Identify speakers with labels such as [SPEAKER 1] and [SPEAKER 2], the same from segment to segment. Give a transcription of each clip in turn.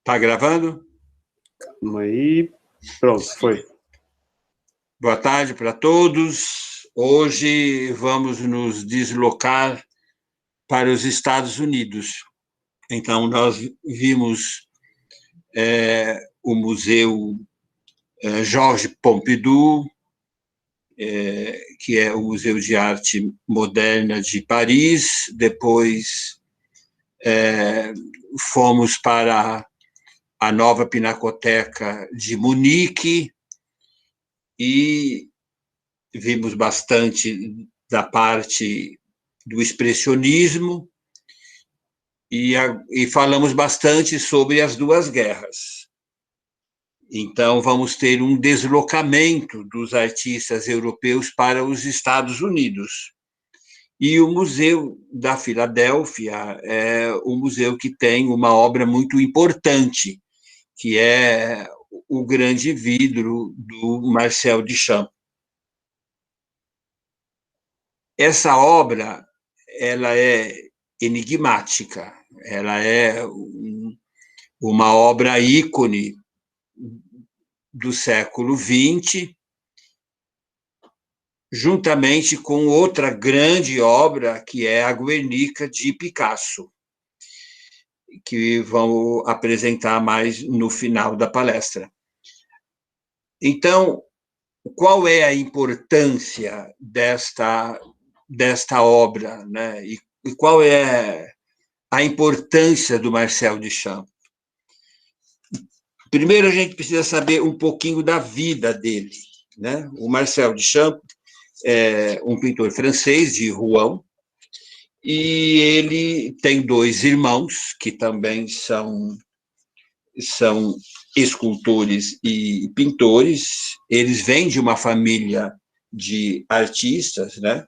[SPEAKER 1] Tá gravando?
[SPEAKER 2] Aí, pronto, foi.
[SPEAKER 1] Boa tarde para todos. Hoje vamos nos deslocar para os Estados Unidos. Então, nós vimos o Museu Georges Pompidou, que é o Museu de Arte Moderna de Paris. Depois fomos para a nova Pinacoteca de Munique e vimos bastante da parte do expressionismo e falamos bastante sobre as duas guerras. Então, vamos ter um deslocamento dos artistas europeus para os Estados Unidos. E o Museu da Filadélfia é um museu que tem uma obra muito importante, que é o Grande Vidro, do Marcel Duchamp. Essa obra, ela é enigmática, ela é uma obra ícone do século XX, juntamente com outra grande obra, que é a Guernica, de Picasso, que vamos apresentar mais no final da palestra. Então, qual é a importância desta obra, né? E qual é a importância do Marcel Duchamp? Primeiro, a gente precisa saber um pouquinho da vida dele, né? O Marcel Duchamp é um pintor francês de Rouen, e ele tem dois irmãos que também são escultores e pintores. Eles vêm de uma família de artistas, né?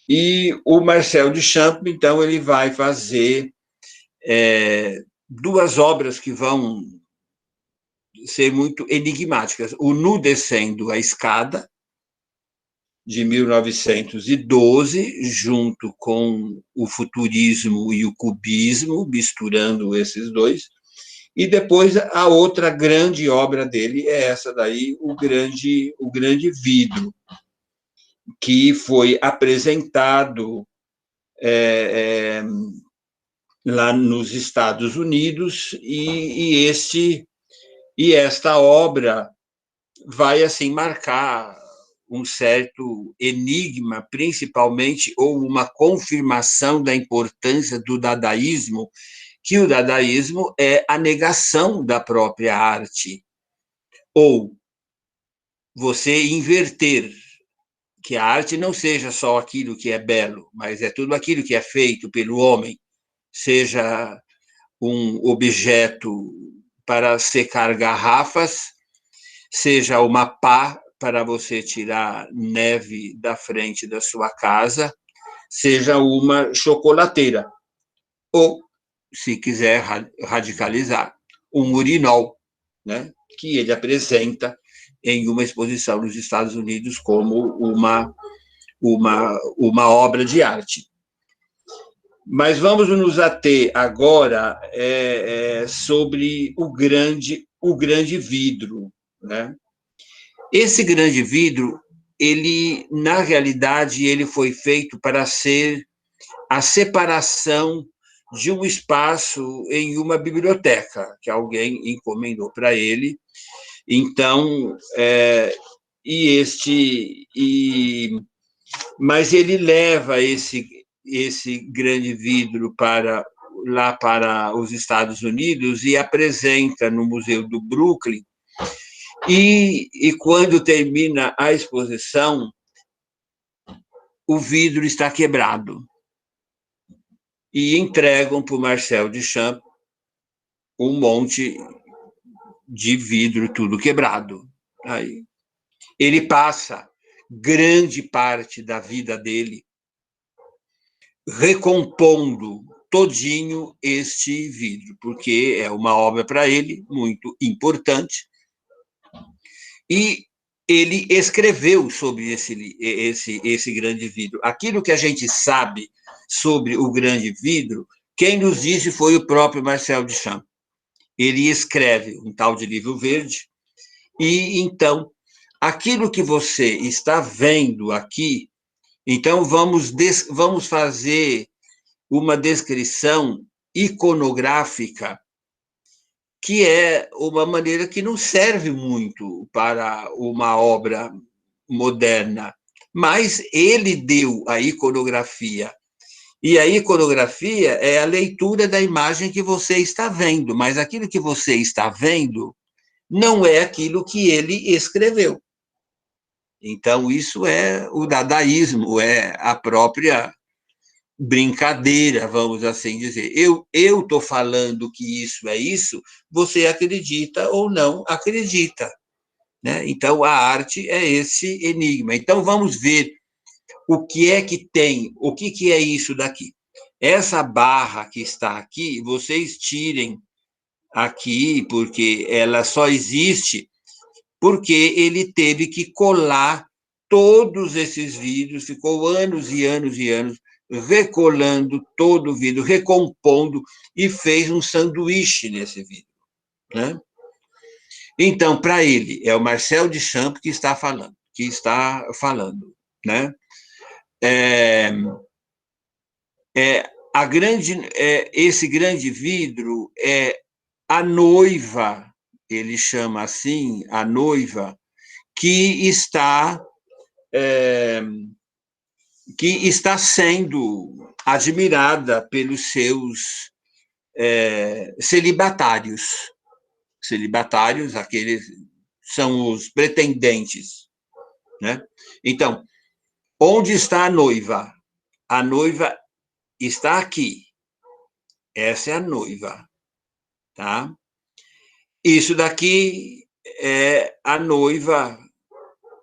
[SPEAKER 1] E o Marcel Duchamp, então, ele vai fazer duas obras que vão ser muito enigmáticas. O Nu Descendo a Escada, de 1912, junto com o futurismo e o cubismo, misturando esses dois. E depois a outra grande obra dele é essa daí, o Grande Vidro, que foi apresentado lá nos Estados Unidos, e esta obra vai assim marcar um certo enigma, principalmente, ou uma confirmação da importância do dadaísmo, que o dadaísmo é a negação da própria arte, ou você inverter, que a arte não seja só aquilo que é belo, mas é tudo aquilo que é feito pelo homem, seja um objeto para secar garrafas, seja uma pá para você tirar neve da frente da sua casa, seja uma chocolateira, ou, se quiser radicalizar, um urinol, né, que ele apresenta em uma exposição nos Estados Unidos como uma obra de arte. Mas vamos nos ater agora sobre o grande vidro, né? Esse grande vidro, ele, na realidade, ele foi feito para ser a separação de um espaço em uma biblioteca, que alguém encomendou para ele. Então, mas ele leva esse grande vidro lá para os Estados Unidos e apresenta no Museu do Brooklyn. E quando termina a exposição, o vidro está quebrado. E entregam para o Marcel Duchamp um monte de vidro tudo quebrado. Aí, ele passa grande parte da vida dele recompondo todinho este vidro, porque é uma obra para ele muito importante. E ele escreveu sobre esse grande vidro. Aquilo que a gente sabe sobre o grande vidro, quem nos disse foi o próprio Marcel Duchamp. ele escreve um tal de livro verde, e então, aquilo que você está vendo aqui, então vamos fazer uma descrição iconográfica, que é uma maneira que não serve muito para uma obra moderna, mas ele deu a iconografia. E a iconografia é a leitura da imagem que você está vendo, mas aquilo que você está vendo não é aquilo que ele escreveu. Então, isso é o dadaísmo, é a própria brincadeira, vamos assim dizer. Eu estou falando que isso é isso, você acredita ou não acredita. Né? Então, a arte é esse enigma. Então, vamos ver o que é que tem, o que é isso daqui. Essa barra que está aqui, vocês tirem aqui, porque ela só existe porque ele teve que colar todos esses vidros, ficou anos e anos e anos recolando todo o vidro, recompondo, e fez um sanduíche nesse vidro. Né? Então, para ele, é o Marcel Duchamp que está falando, né? Esse grande vidro é a noiva, ele chama assim, a noiva, que está sendo admirada pelos seus celibatários. Celibatários, aqueles são os pretendentes. Né? Então, onde está a noiva? A noiva está aqui. Essa é a noiva. Tá? Isso daqui é a noiva,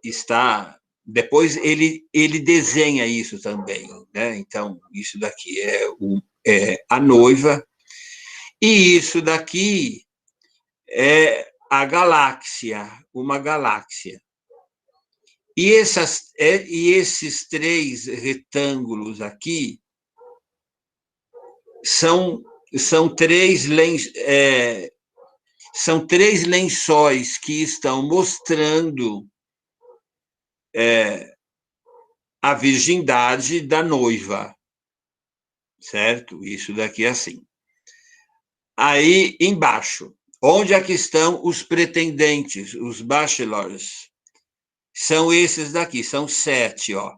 [SPEAKER 1] está. Depois ele desenha isso também. Né? Então, isso daqui é a noiva. E isso daqui é a galáxia, uma galáxia. E esses 3 retângulos aqui são 3 lençóis que estão mostrando a virgindade da noiva, certo? Isso daqui é assim. Aí, embaixo, onde é que estão os pretendentes, os bachelors? São esses daqui, são 7, ó.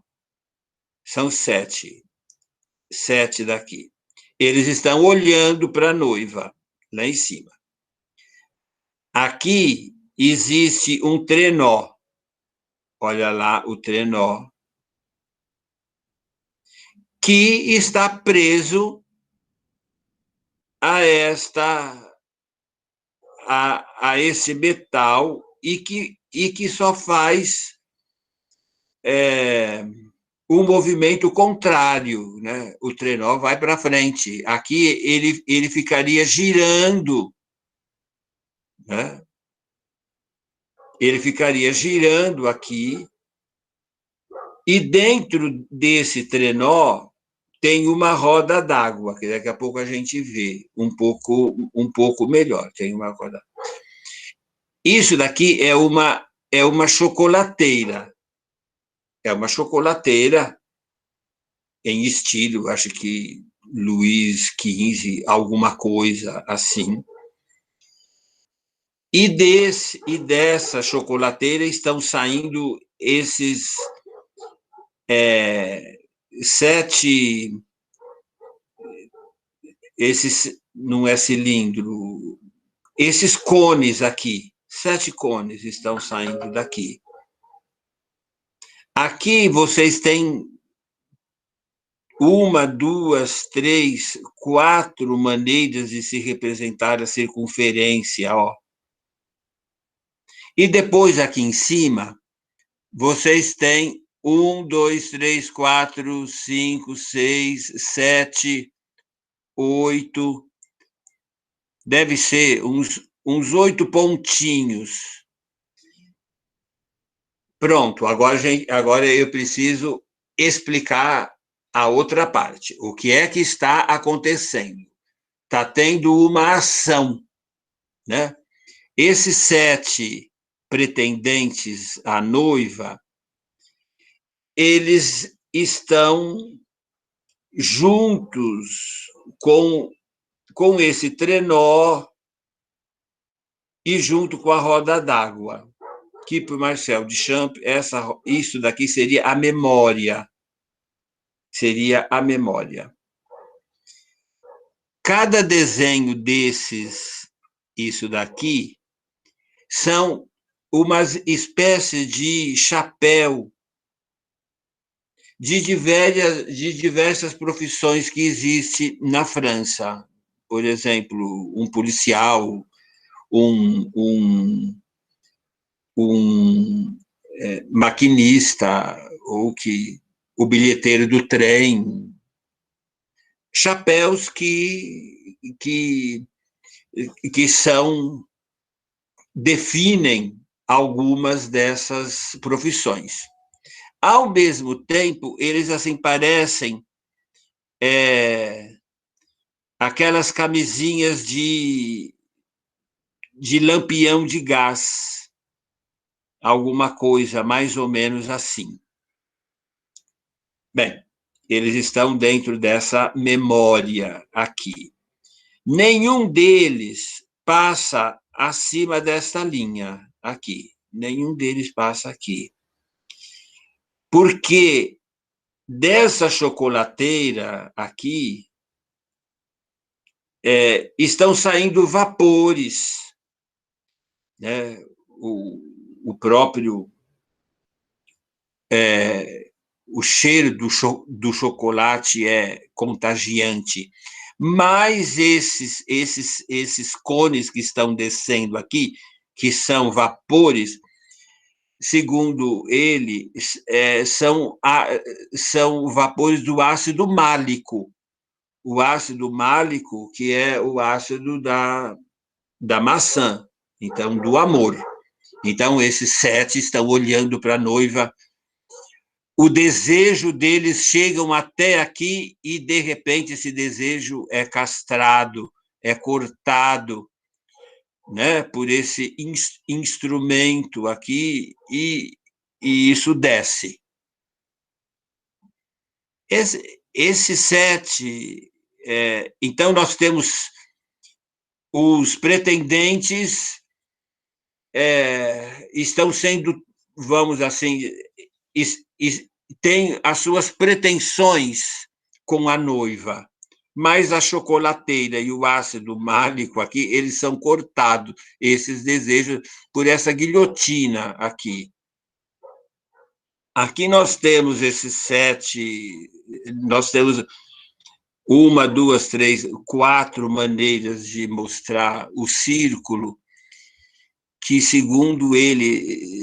[SPEAKER 1] São 7. 7 daqui. Eles estão olhando para a noiva, lá em cima. Aqui existe um trenó. Olha lá o trenó. Que está preso a esse metal e que só faz um movimento contrário, né? O trenó vai para frente. Aqui ele ficaria girando, né? Ele ficaria girando aqui, e dentro desse trenó tem uma roda d'água, que daqui a pouco a gente vê um pouco melhor. Tem uma roda. Isso daqui é uma chocolateira. É uma chocolateira em estilo, acho que Luís XV, alguma coisa assim. E dessa chocolateira estão saindo esses 7, esses não é cilindro, esses cones aqui, 7 cones estão saindo daqui. Aqui vocês têm 1, 2, 3, 4 maneiras de se representar a circunferência, ó. E depois aqui em cima, vocês têm 1, 2, 3, 4, 5, 6, 7, 8, deve ser uns 8 pontinhos. Pronto, agora eu preciso explicar a outra parte. O que é que está acontecendo? Está tendo uma ação. né? Esses 7 pretendentes à noiva, eles estão juntos com esse trenó e junto com a roda d'água, que para o Marcel Duchamp, isso daqui seria a memória. Seria a memória. Cada desenho desses, isso daqui, são umas espécies de chapéu de diversas profissões que existe na França. Por exemplo, um policial, um maquinista, ou o bilheteiro do trem. Chapéus que definem algumas dessas profissões. Ao mesmo tempo, eles assim parecem aquelas camisinhas de lampião de gás, alguma coisa mais ou menos assim. Bem, eles estão dentro dessa memória aqui. Nenhum deles passa acima desta linha aqui. Nenhum deles passa aqui. Porque dessa chocolateira aqui estão saindo vapores, né? O próprio o cheiro do chocolate é contagiante, mas esses cones que estão descendo aqui, que são vapores, segundo ele, são vapores do ácido málico. O ácido málico, que é o ácido da maçã, então, do amor. Então, esses 7 estão olhando para a noiva. O desejo deles chegam até aqui e, de repente, esse desejo é castrado, é cortado, né, por esse instrumento aqui, e isso desce. Esses 7... então, nós temos os pretendentes estão sendo, vamos assim, têm as suas pretensões com a noiva, mas a chocolateira e o ácido málico aqui, eles são cortados, esses desejos, por essa guilhotina aqui. Aqui nós temos esses 7, nós temos 1, 2, 3, 4 maneiras de mostrar o círculo, que, segundo ele,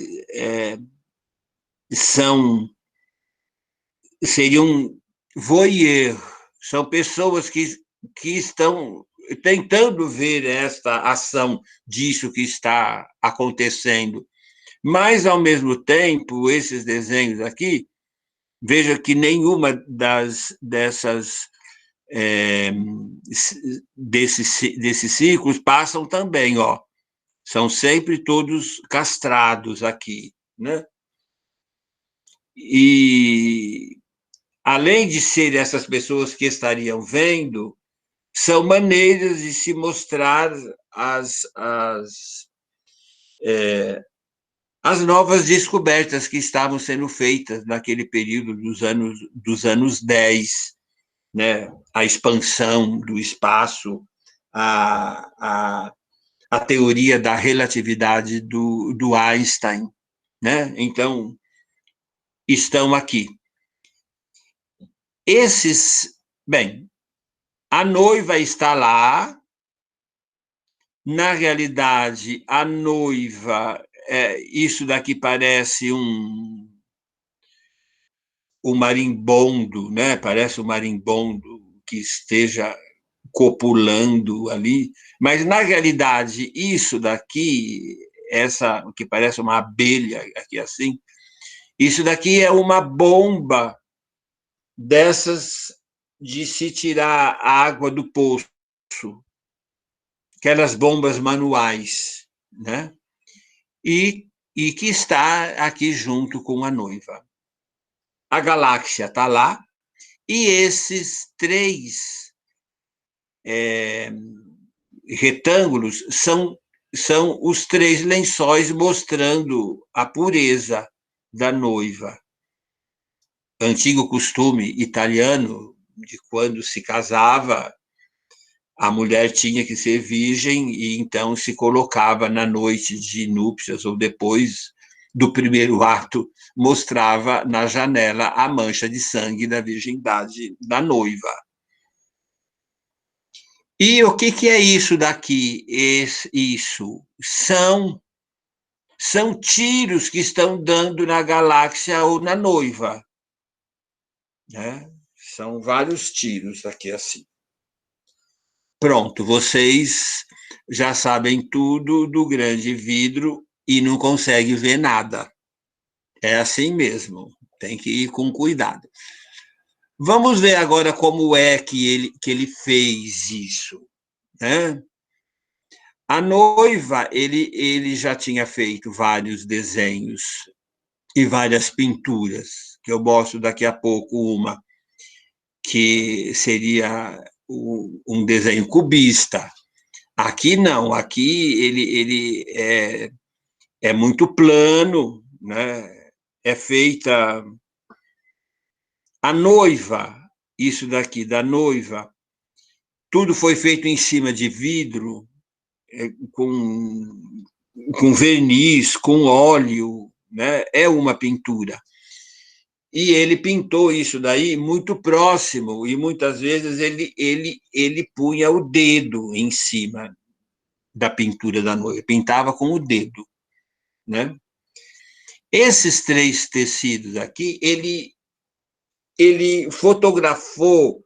[SPEAKER 1] seriam voyeurs, são pessoas que estão tentando ver esta ação disso que está acontecendo. Mas, ao mesmo tempo, esses desenhos aqui, veja que nenhuma desses ciclos passam também, ó. São sempre todos castrados aqui, né? E, além de ser essas pessoas que estariam vendo, são maneiras de se mostrar as novas descobertas que estavam sendo feitas naquele período dos anos 10, né? A expansão do espaço, a teoria da relatividade do Einstein, né? Então, estão aqui. Bem, a noiva está lá. Na realidade, a noiva, isso daqui parece um marimbondo, né? Parece um marimbondo que esteja copulando ali, mas, na realidade, isso daqui, essa que parece uma abelha aqui assim, isso daqui é uma bomba dessas de se tirar a água do poço. aquelas bombas manuais, né? E que está aqui junto com a noiva. A galáxia está lá, e esses três retângulos são os três lençóis mostrando a pureza da noiva. Antigo costume italiano, de quando se casava, a mulher tinha que ser virgem e então se colocava na noite de núpcias ou depois do primeiro ato, mostrava na janela a mancha de sangue da virgindade da noiva. E o que é isso daqui? Isso são tiros que estão dando na galáxia ou na noiva, né? São vários tiros aqui assim. Pronto, vocês já sabem tudo do grande vidro e não conseguem ver nada. É assim mesmo, tem que ir com cuidado. Vamos ver agora como é que ele fez isso, né? A noiva, ele já tinha feito vários desenhos e várias pinturas, que eu mostro daqui a pouco uma, que seria um desenho cubista. Aqui não, aqui ele é muito plano, né? É feita a noiva, isso daqui da noiva, tudo foi feito em cima de vidro, com verniz, com óleo, né? É uma pintura. E ele pintou isso daí muito próximo, e muitas vezes ele punha o dedo em cima da pintura da noiva, pintava com o dedo, né? Esses três tecidos aqui, ele fotografou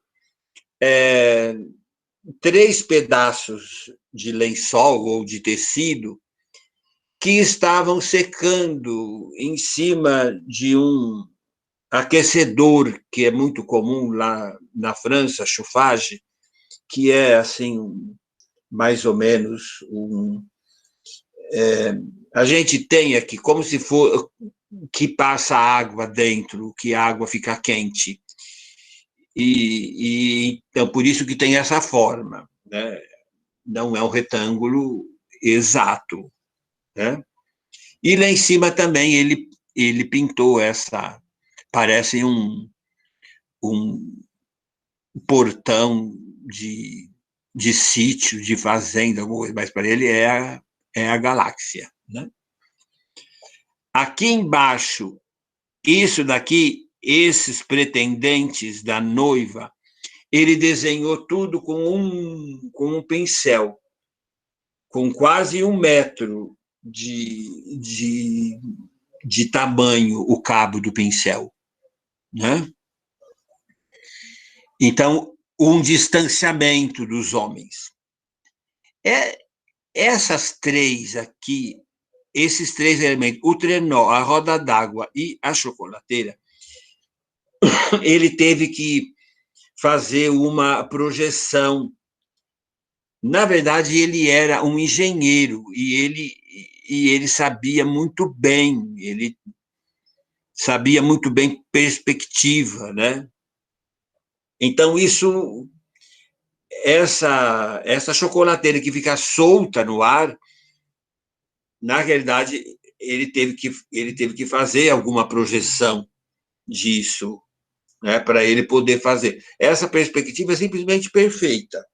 [SPEAKER 1] três pedaços de lençol ou de tecido que estavam secando em cima de um aquecedor que é muito comum lá na França, chauffage, que é assim mais ou menos a gente tem aqui como se for que passa água dentro, que a água fica quente. Então, por isso que tem essa forma, né? Não é um retângulo exato, né? E lá em cima também ele pintou parece um portão de sítio, de fazenda, mas para ele é a galáxia, né? Aqui embaixo, isso daqui, esses pretendentes da noiva, ele desenhou tudo com um pincel, com quase 1 metro de tamanho o cabo do pincel, né? Então, um distanciamento dos homens. Essas três aqui, esses três elementos, o trenó, a roda d'água e a chocolateira, ele teve que fazer uma projeção. Na verdade, ele era um engenheiro e ele sabia muito bem, ele sabia muito bem perspectiva, né? Então, essa chocolateira que fica solta no ar, na realidade, ele teve que fazer alguma projeção disso, né, para ele poder fazer. Essa perspectiva é simplesmente perfeita.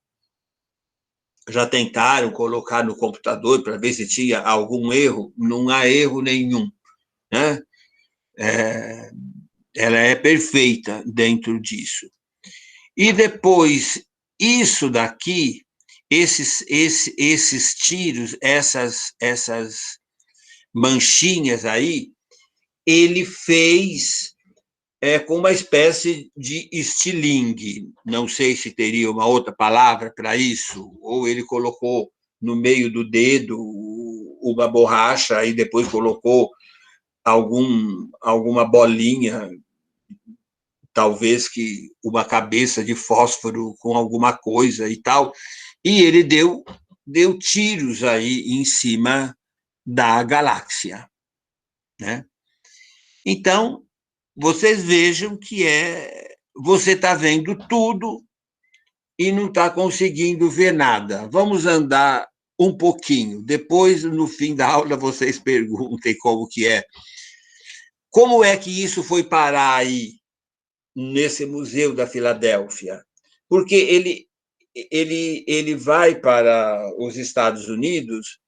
[SPEAKER 1] Já tentaram colocar no computador para ver se tinha algum erro, não há erro nenhum, né? Ela é perfeita dentro disso. E depois, isso daqui, esses tiros, essas manchinhas aí, ele fez com uma espécie de estilingue. Não sei se teria uma outra palavra para isso, ou ele colocou no meio do dedo uma borracha e depois colocou alguma bolinha, talvez que uma cabeça de fósforo com alguma coisa e tal, e ele deu deu tiros aí em cima da galáxia, né? Então, vocês vejam que você está vendo tudo e não está conseguindo ver nada. Vamos andar um pouquinho. Depois, no fim da aula, vocês perguntem como que é. Como é que isso foi parar aí, nesse Museu da Filadélfia? Porque ele vai para os Estados Unidos,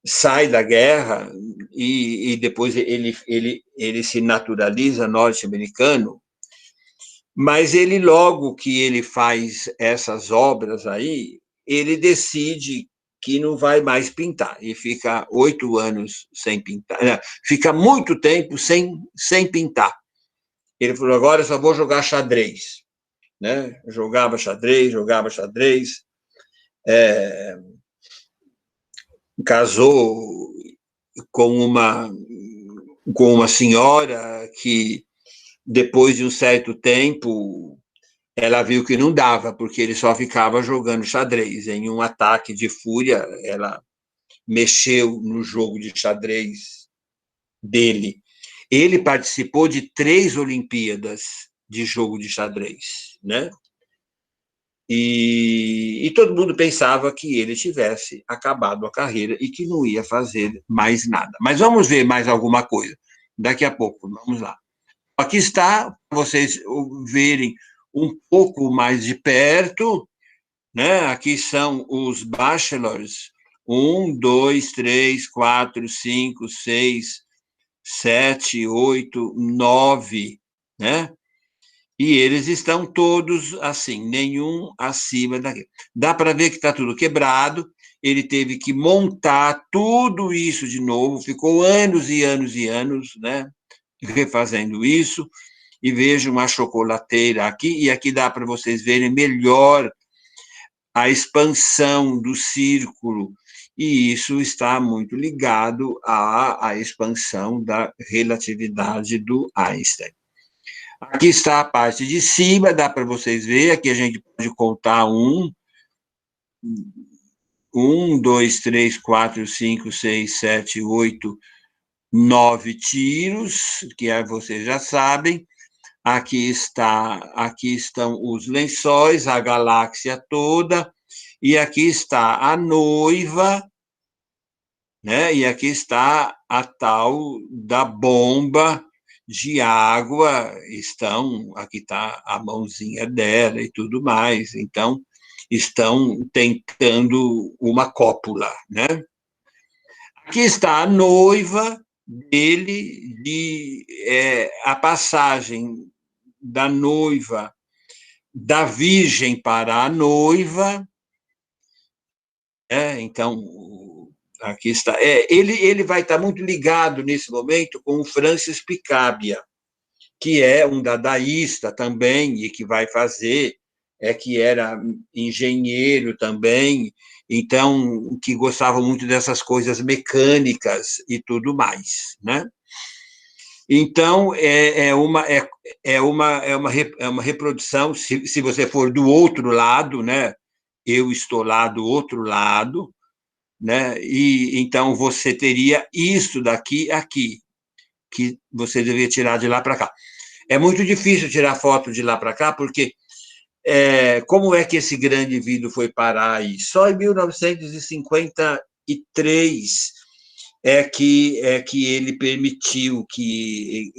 [SPEAKER 1] sai da guerra e depois ele se naturaliza norte-americano, mas ele, logo que ele faz essas obras aí, ele decide que não vai mais pintar, e fica 8 anos sem pintar, né? Fica muito tempo sem pintar. Ele falou, agora eu só vou jogar xadrez, né? Jogava xadrez, casou com uma senhora que, depois de um certo tempo, ela viu que não dava, porque ele só ficava jogando xadrez. Em um ataque de fúria, ela mexeu no jogo de xadrez dele. Ele participou de 3 Olimpíadas de jogo de xadrez, né? E todo mundo pensava que ele tivesse acabado a carreira e que não ia fazer mais nada. Mas vamos ver mais alguma coisa. Daqui a pouco, vamos lá. Aqui está, para vocês verem um pouco mais de perto, né? Aqui são os bachelors, 1, 2, 3, 4, 5, 6, 7, 8, 9, né? E eles estão todos assim, nenhum acima daquele. Dá para ver que está tudo quebrado, ele teve que montar tudo isso de novo, ficou anos e anos e anos, né, refazendo isso, e vejo uma chocolateira aqui, e aqui dá para vocês verem melhor a expansão do círculo, e isso está muito ligado à expansão da relatividade do Einstein. Aqui está a parte de cima, dá para vocês verem, aqui a gente pode contar 2, 3, 4, 5, 6, 7, 8, 9 tiros, que vocês já sabem. Aqui estão os lençóis, a galáxia toda, e aqui está a noiva, né? E aqui está a tal da bomba de água, aqui está a mãozinha dela e tudo mais, então estão tentando uma cópula, né? Aqui está a noiva dele, a passagem da noiva, da virgem para a noiva, então, aqui está. Ele vai estar muito ligado nesse momento com o Francis Picabia, que é um dadaísta também e que vai fazer, que era engenheiro também, então, que gostava muito dessas coisas mecânicas e tudo mais, né? Então, uma reprodução, se você for do outro lado, né? Eu estou lá do outro lado, né? E então você teria isso daqui aqui, que você deveria tirar de lá para cá. É muito difícil tirar foto de lá para cá, porque como é que esse grande vidro foi parar aí? Só em 1953 que ele permitiu que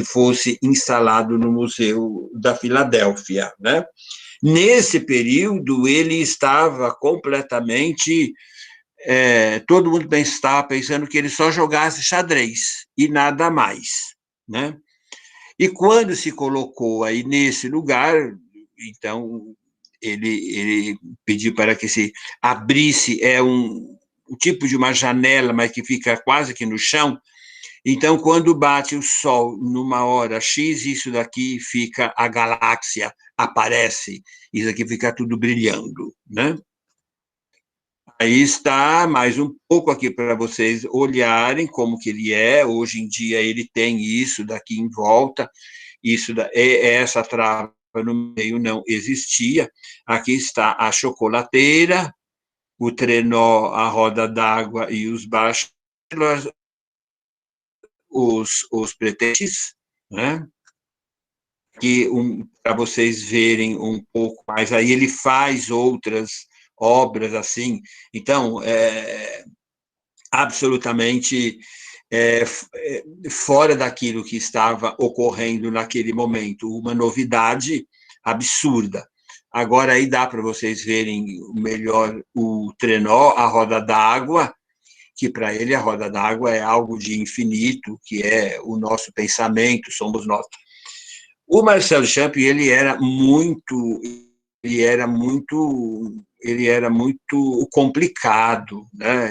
[SPEAKER 1] fosse instalado no Museu da Filadélfia, né? Nesse período, ele estava completamente... todo mundo estava pensando que ele só jogasse xadrez e nada mais, né? E quando se colocou aí nesse lugar, então ele pediu para que se abrisse um tipo de uma janela, mas que fica quase que no chão. Então, quando bate o Sol numa hora X, isso daqui fica, a galáxia aparece, isso aqui fica tudo brilhando, né? Aí está mais um pouco aqui para vocês olharem como que ele é. Hoje em dia ele tem isso daqui em volta, essa trava no meio não existia. Aqui está a chocolateira, o trenó, a roda d'água e os baixos, os pretextos, né? Que para vocês verem um pouco mais, aí ele faz outras obras assim, então absolutamente fora daquilo que estava ocorrendo naquele momento, uma novidade absurda. Agora aí dá para vocês verem melhor o trenó, a roda d'água, que para ele a roda d'água é algo de infinito, que é o nosso pensamento, somos nós. O Marcel Duchamp, ele era muito complicado, né?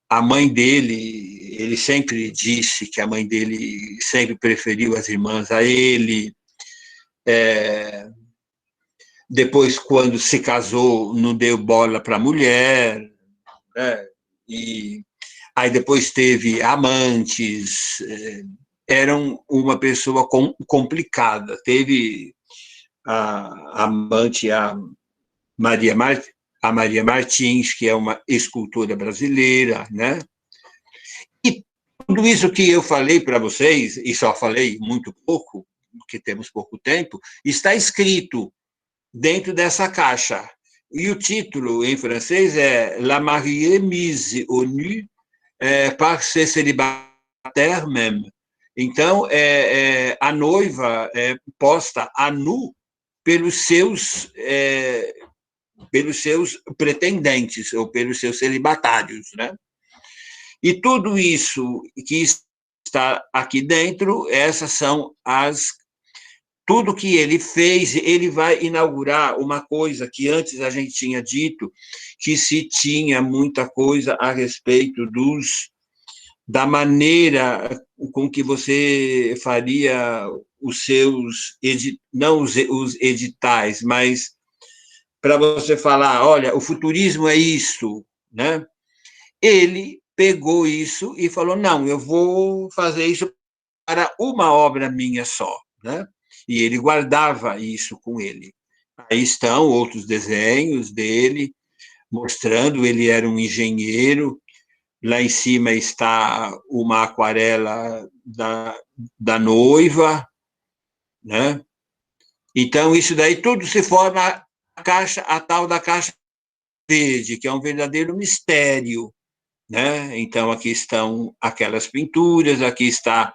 [SPEAKER 1] A mãe dele, ele sempre disse que a mãe dele sempre preferiu as irmãs a ele. Depois, quando se casou, não deu bola para a mulher, né? E aí depois teve amantes, era uma pessoa complicada. Teve a amante, Maria, Mar, a Maria Martins, que é uma escultora brasileira, né? E tudo isso que eu falei para vocês, e só falei muito pouco, porque temos pouco tempo, está escrito dentro dessa caixa. E o título em francês é La mariée mise au nu par ses célibataires même. Então, a noiva é posta a nu pelos seus pretendentes ou pelos seus celibatários, né? E tudo isso que está aqui dentro, essas são tudo que ele fez. Ele vai inaugurar uma coisa que antes a gente tinha dito, que se tinha muita coisa a respeito da maneira com que você faria os seus, não os editais, mas para você falar, olha, o futurismo é isso, né? Ele pegou isso e falou, não, eu vou fazer isso para uma obra minha só, né? E ele guardava isso com ele. Aí estão outros desenhos dele, mostrando, ele era um engenheiro. Lá em cima está uma aquarela da noiva, né? Então, isso daí tudo se forma a tal da caixa verde, que é um verdadeiro mistério, né? Então, aqui estão aquelas pinturas, aqui está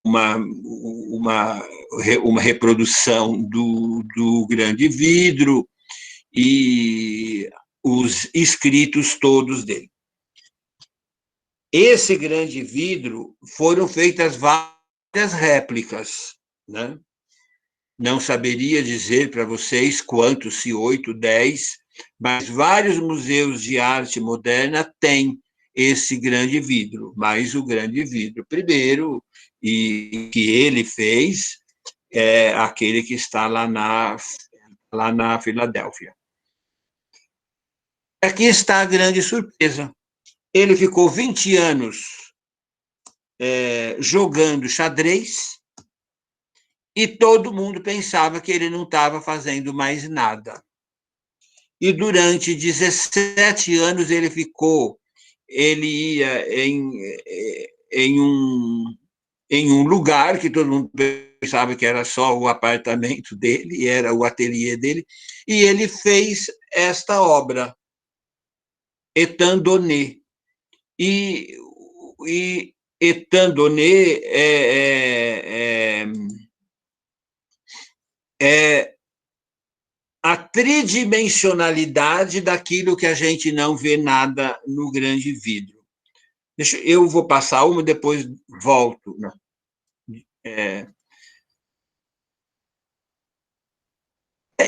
[SPEAKER 1] uma, uma reprodução do grande vidro e os escritos todos dele. Esse grande vidro foram feitas várias réplicas, né? Não saberia dizer para vocês quantos, se 8, 10, mas vários museus de arte moderna têm esse grande vidro, mas o grande vidro primeiro, e que ele fez, é aquele que está lá na Filadélfia. Aqui está a grande surpresa. Ele ficou 20 anos jogando xadrez e todo mundo pensava que ele não estava fazendo mais nada. E durante 17 anos ele ia em um lugar que todo mundo pensava que era só o apartamento dele, era o ateliê dele, e ele fez esta obra, Étant donné. E Étant donné é a tridimensionalidade daquilo que a gente não vê nada no grande vidro. Eu vou passar uma, depois volto.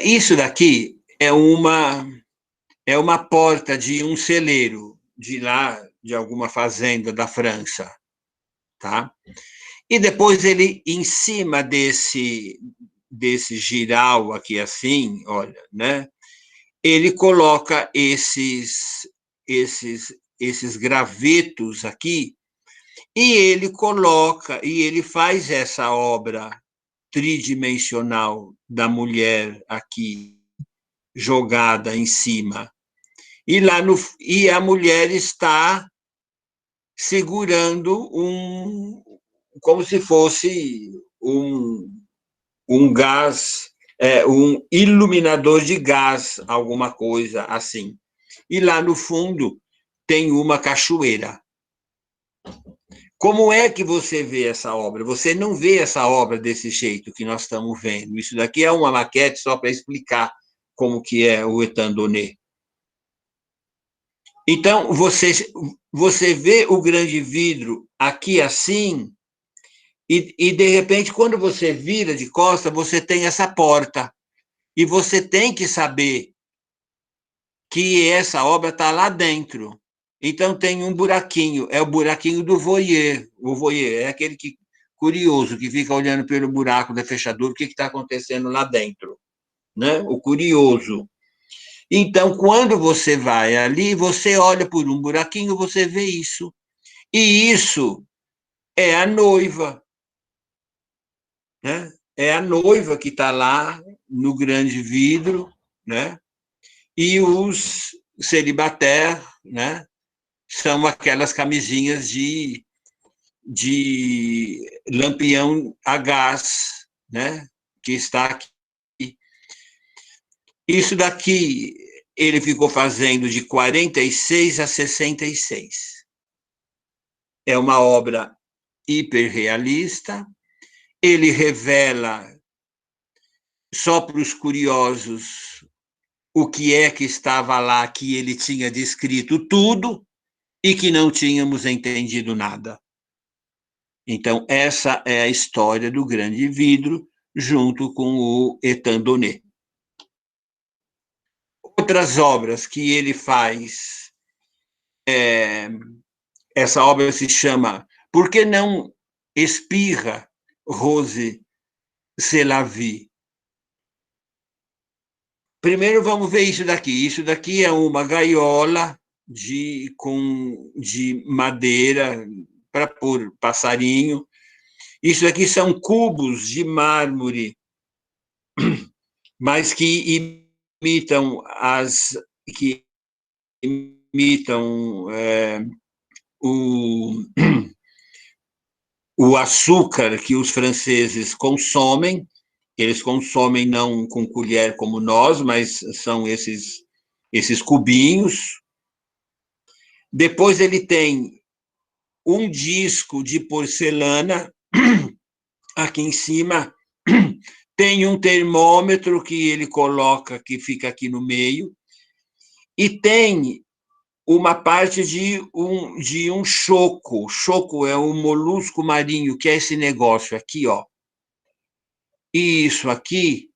[SPEAKER 1] Isso daqui é uma porta de um celeiro, de lá, de alguma fazenda da França. Tá? E depois ele, em cima desse giral aqui assim, olha, né? Ele coloca esses gravetos aqui e ele faz essa obra tridimensional da mulher aqui, jogada em cima. E a mulher está segurando como se fosse um gás, um iluminador de gás, alguma coisa assim. E lá no fundo tem uma cachoeira. Como é que você vê essa obra? Você não vê essa obra desse jeito que nós estamos vendo. Isso daqui é uma maquete só para explicar como que é o Étang-Donné. Então, você vê o grande vidro aqui assim, e de repente, quando você vira de costa, você tem essa porta. E você tem que saber que essa obra está lá dentro. Então, tem um buraquinho, é o buraquinho do voyeur. O voyeur é aquele curioso, que fica olhando pelo buraco da fechadura, o que está acontecendo lá dentro, né? O curioso. Então, quando você vai ali, você olha por um buraquinho, você vê isso. E isso é a noiva, né? É a noiva que está lá no grande vidro, né? E os célibataires, né? São aquelas camisinhas de lampião a gás, né? Que está aqui. Isso daqui ele ficou fazendo de 46 a 66. É uma obra hiperrealista. Ele revela, só para os curiosos, o que é que estava lá, que ele tinha descrito tudo e que não tínhamos entendido nada. Então, essa é a história do grande vidro, junto com o Étang-Donné. Outras obras que ele faz, essa obra se chama Por que não espirra Rose c'est la vie? Primeiro vamos ver isso daqui. Isso daqui é uma gaiola de madeira para pôr passarinho. Isso aqui são cubos de mármore, mas que imitam o açúcar que os franceses consomem. Eles consomem não com colher como nós, mas são esses cubinhos. Depois ele tem um disco de porcelana aqui em cima, tem um termômetro que ele coloca, que fica aqui no meio, e tem uma parte de um choco. Choco é um molusco marinho, que é esse negócio aqui, ó. E isso aqui,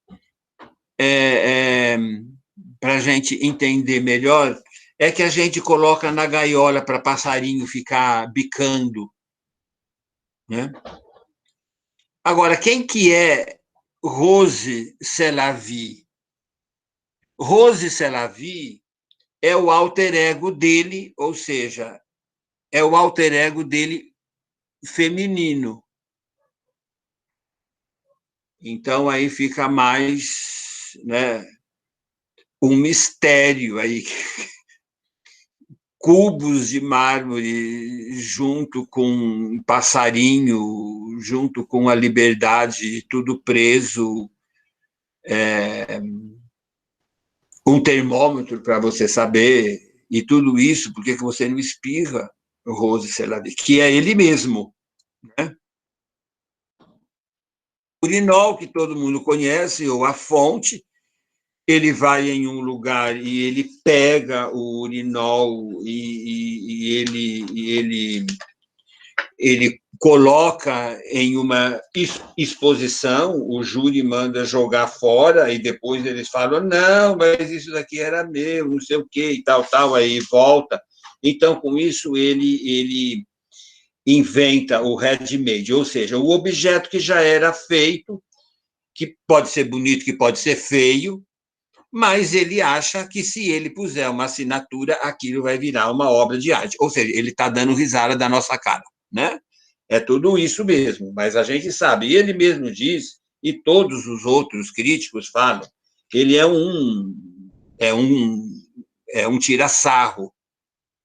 [SPEAKER 1] para a gente entender melhor, é que a gente coloca na gaiola para passarinho ficar bicando, né? Agora, quem que é Rose c'est la vie? Rose c'est la vie é o alter ego dele, ou seja, é o alter ego dele feminino. Então, aí fica mais, né, um mistério aí. Cubos de mármore junto com um passarinho, junto com a liberdade, tudo preso. Um termômetro para você saber, e tudo isso, por que você não espirra, Rose Selavi, que é ele mesmo, né? O urinol, que todo mundo conhece, ou a fonte, ele vai em um lugar e ele pega o urinol e ele coloca em uma exposição, o júri manda jogar fora e depois eles falam, não, mas isso daqui era meu, não sei o quê, e tal, aí volta. Então, com isso, ele inventa o ready-made, ou seja, o objeto que já era feito, que pode ser bonito, que pode ser feio, mas ele acha que se ele puser uma assinatura, aquilo vai virar uma obra de arte. Ou seja, ele está dando risada da nossa cara, né? É tudo isso mesmo, mas a gente sabe, ele mesmo diz, e todos os outros críticos falam, ele é um é um tira-sarro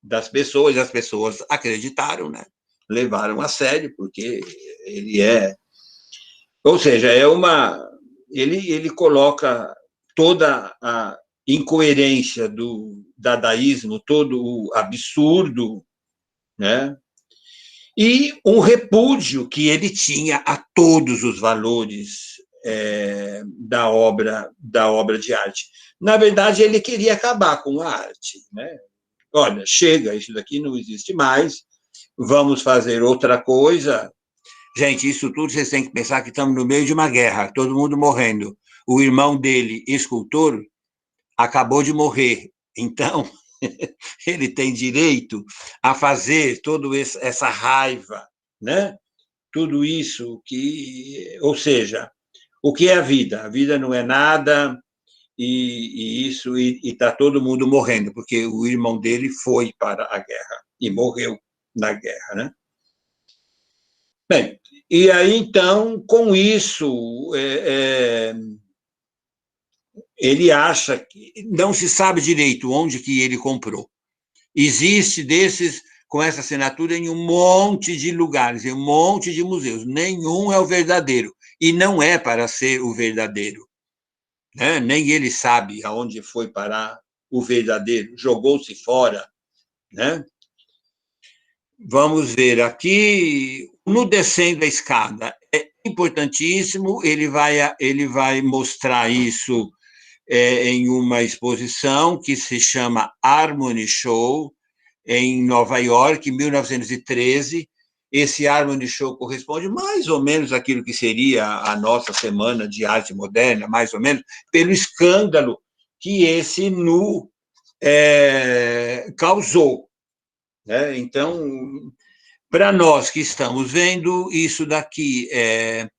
[SPEAKER 1] das pessoas, e as pessoas acreditaram, né? Levaram a sério, porque ele é... Ou seja, ele coloca toda a incoerência do dadaísmo, todo o absurdo, né? E um repúdio que ele tinha a todos os valores da obra de arte. Na verdade, ele queria acabar com a arte, né? Olha, chega, isso daqui não existe mais, vamos fazer outra coisa. Gente, isso tudo vocês têm que pensar que estamos no meio de uma guerra, todo mundo morrendo. O irmão dele, escultor, acabou de morrer. Então, ele tem direito a fazer toda essa raiva, né? Tudo isso que... Ou seja, o que é a vida? A vida não é nada, e está todo mundo morrendo, porque o irmão dele foi para a guerra e morreu na guerra, né? Bem, e aí, então, com isso, ele acha que não se sabe direito onde que ele comprou. Existe desses com essa assinatura em um monte de lugares, em um monte de museus. Nenhum é o verdadeiro, e não é para ser o verdadeiro, né? Nem ele sabe aonde foi parar o verdadeiro, jogou-se fora, né? Vamos ver aqui, no descendo a escada, é importantíssimo, ele vai mostrar isso em uma exposição que se chama Harmony Show, em Nova York, em 1913. Esse Harmony Show corresponde mais ou menos àquilo que seria a nossa Semana de Arte Moderna, mais ou menos, pelo escândalo que esse nu causou, né? Então, para nós que estamos vendo, isso daqui é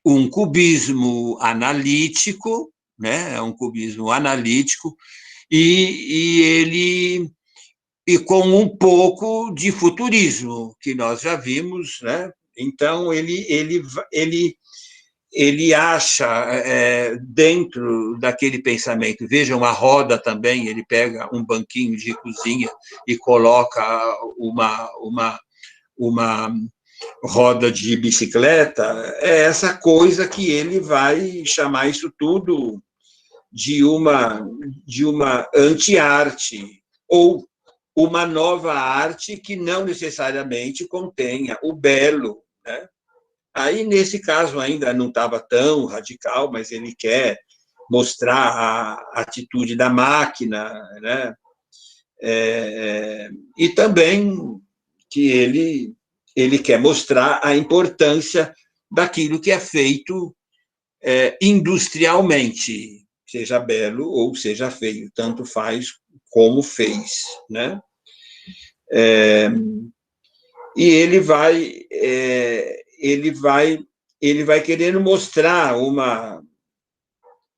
[SPEAKER 1] um cubismo analítico, né? É um cubismo analítico, e com um pouco de futurismo, que nós já vimos, né? Então, ele acha, dentro daquele pensamento, vejam a roda também, ele pega um banquinho de cozinha e coloca uma roda de bicicleta, é essa coisa que ele vai chamar isso tudo de uma anti-arte, ou uma nova arte que não necessariamente contenha o belo, né? Aí, nesse caso, ainda não estava tão radical, mas ele quer mostrar a atitude da máquina, né? E também que ele quer mostrar a importância daquilo que é feito industrialmente, seja belo ou seja feio, tanto faz como fez, né? E ele vai querendo mostrar uma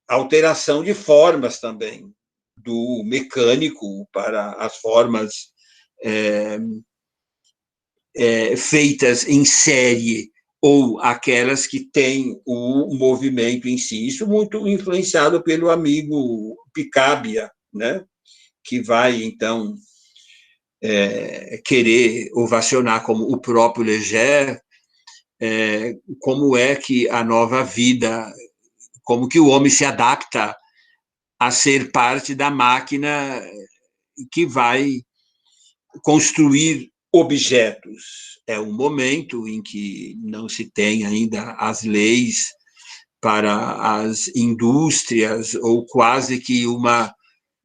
[SPEAKER 1] alteração de formas também, do mecânico para as formas feitas em série, ou aquelas que têm o movimento em si. Isso muito influenciado pelo amigo Picabia, né? Que vai, então, querer ovacionar, como o próprio Leger, como é que a nova vida, como que o homem se adapta a ser parte da máquina que vai construir objetos. É um momento em que não se tem ainda as leis para as indústrias, ou quase que uma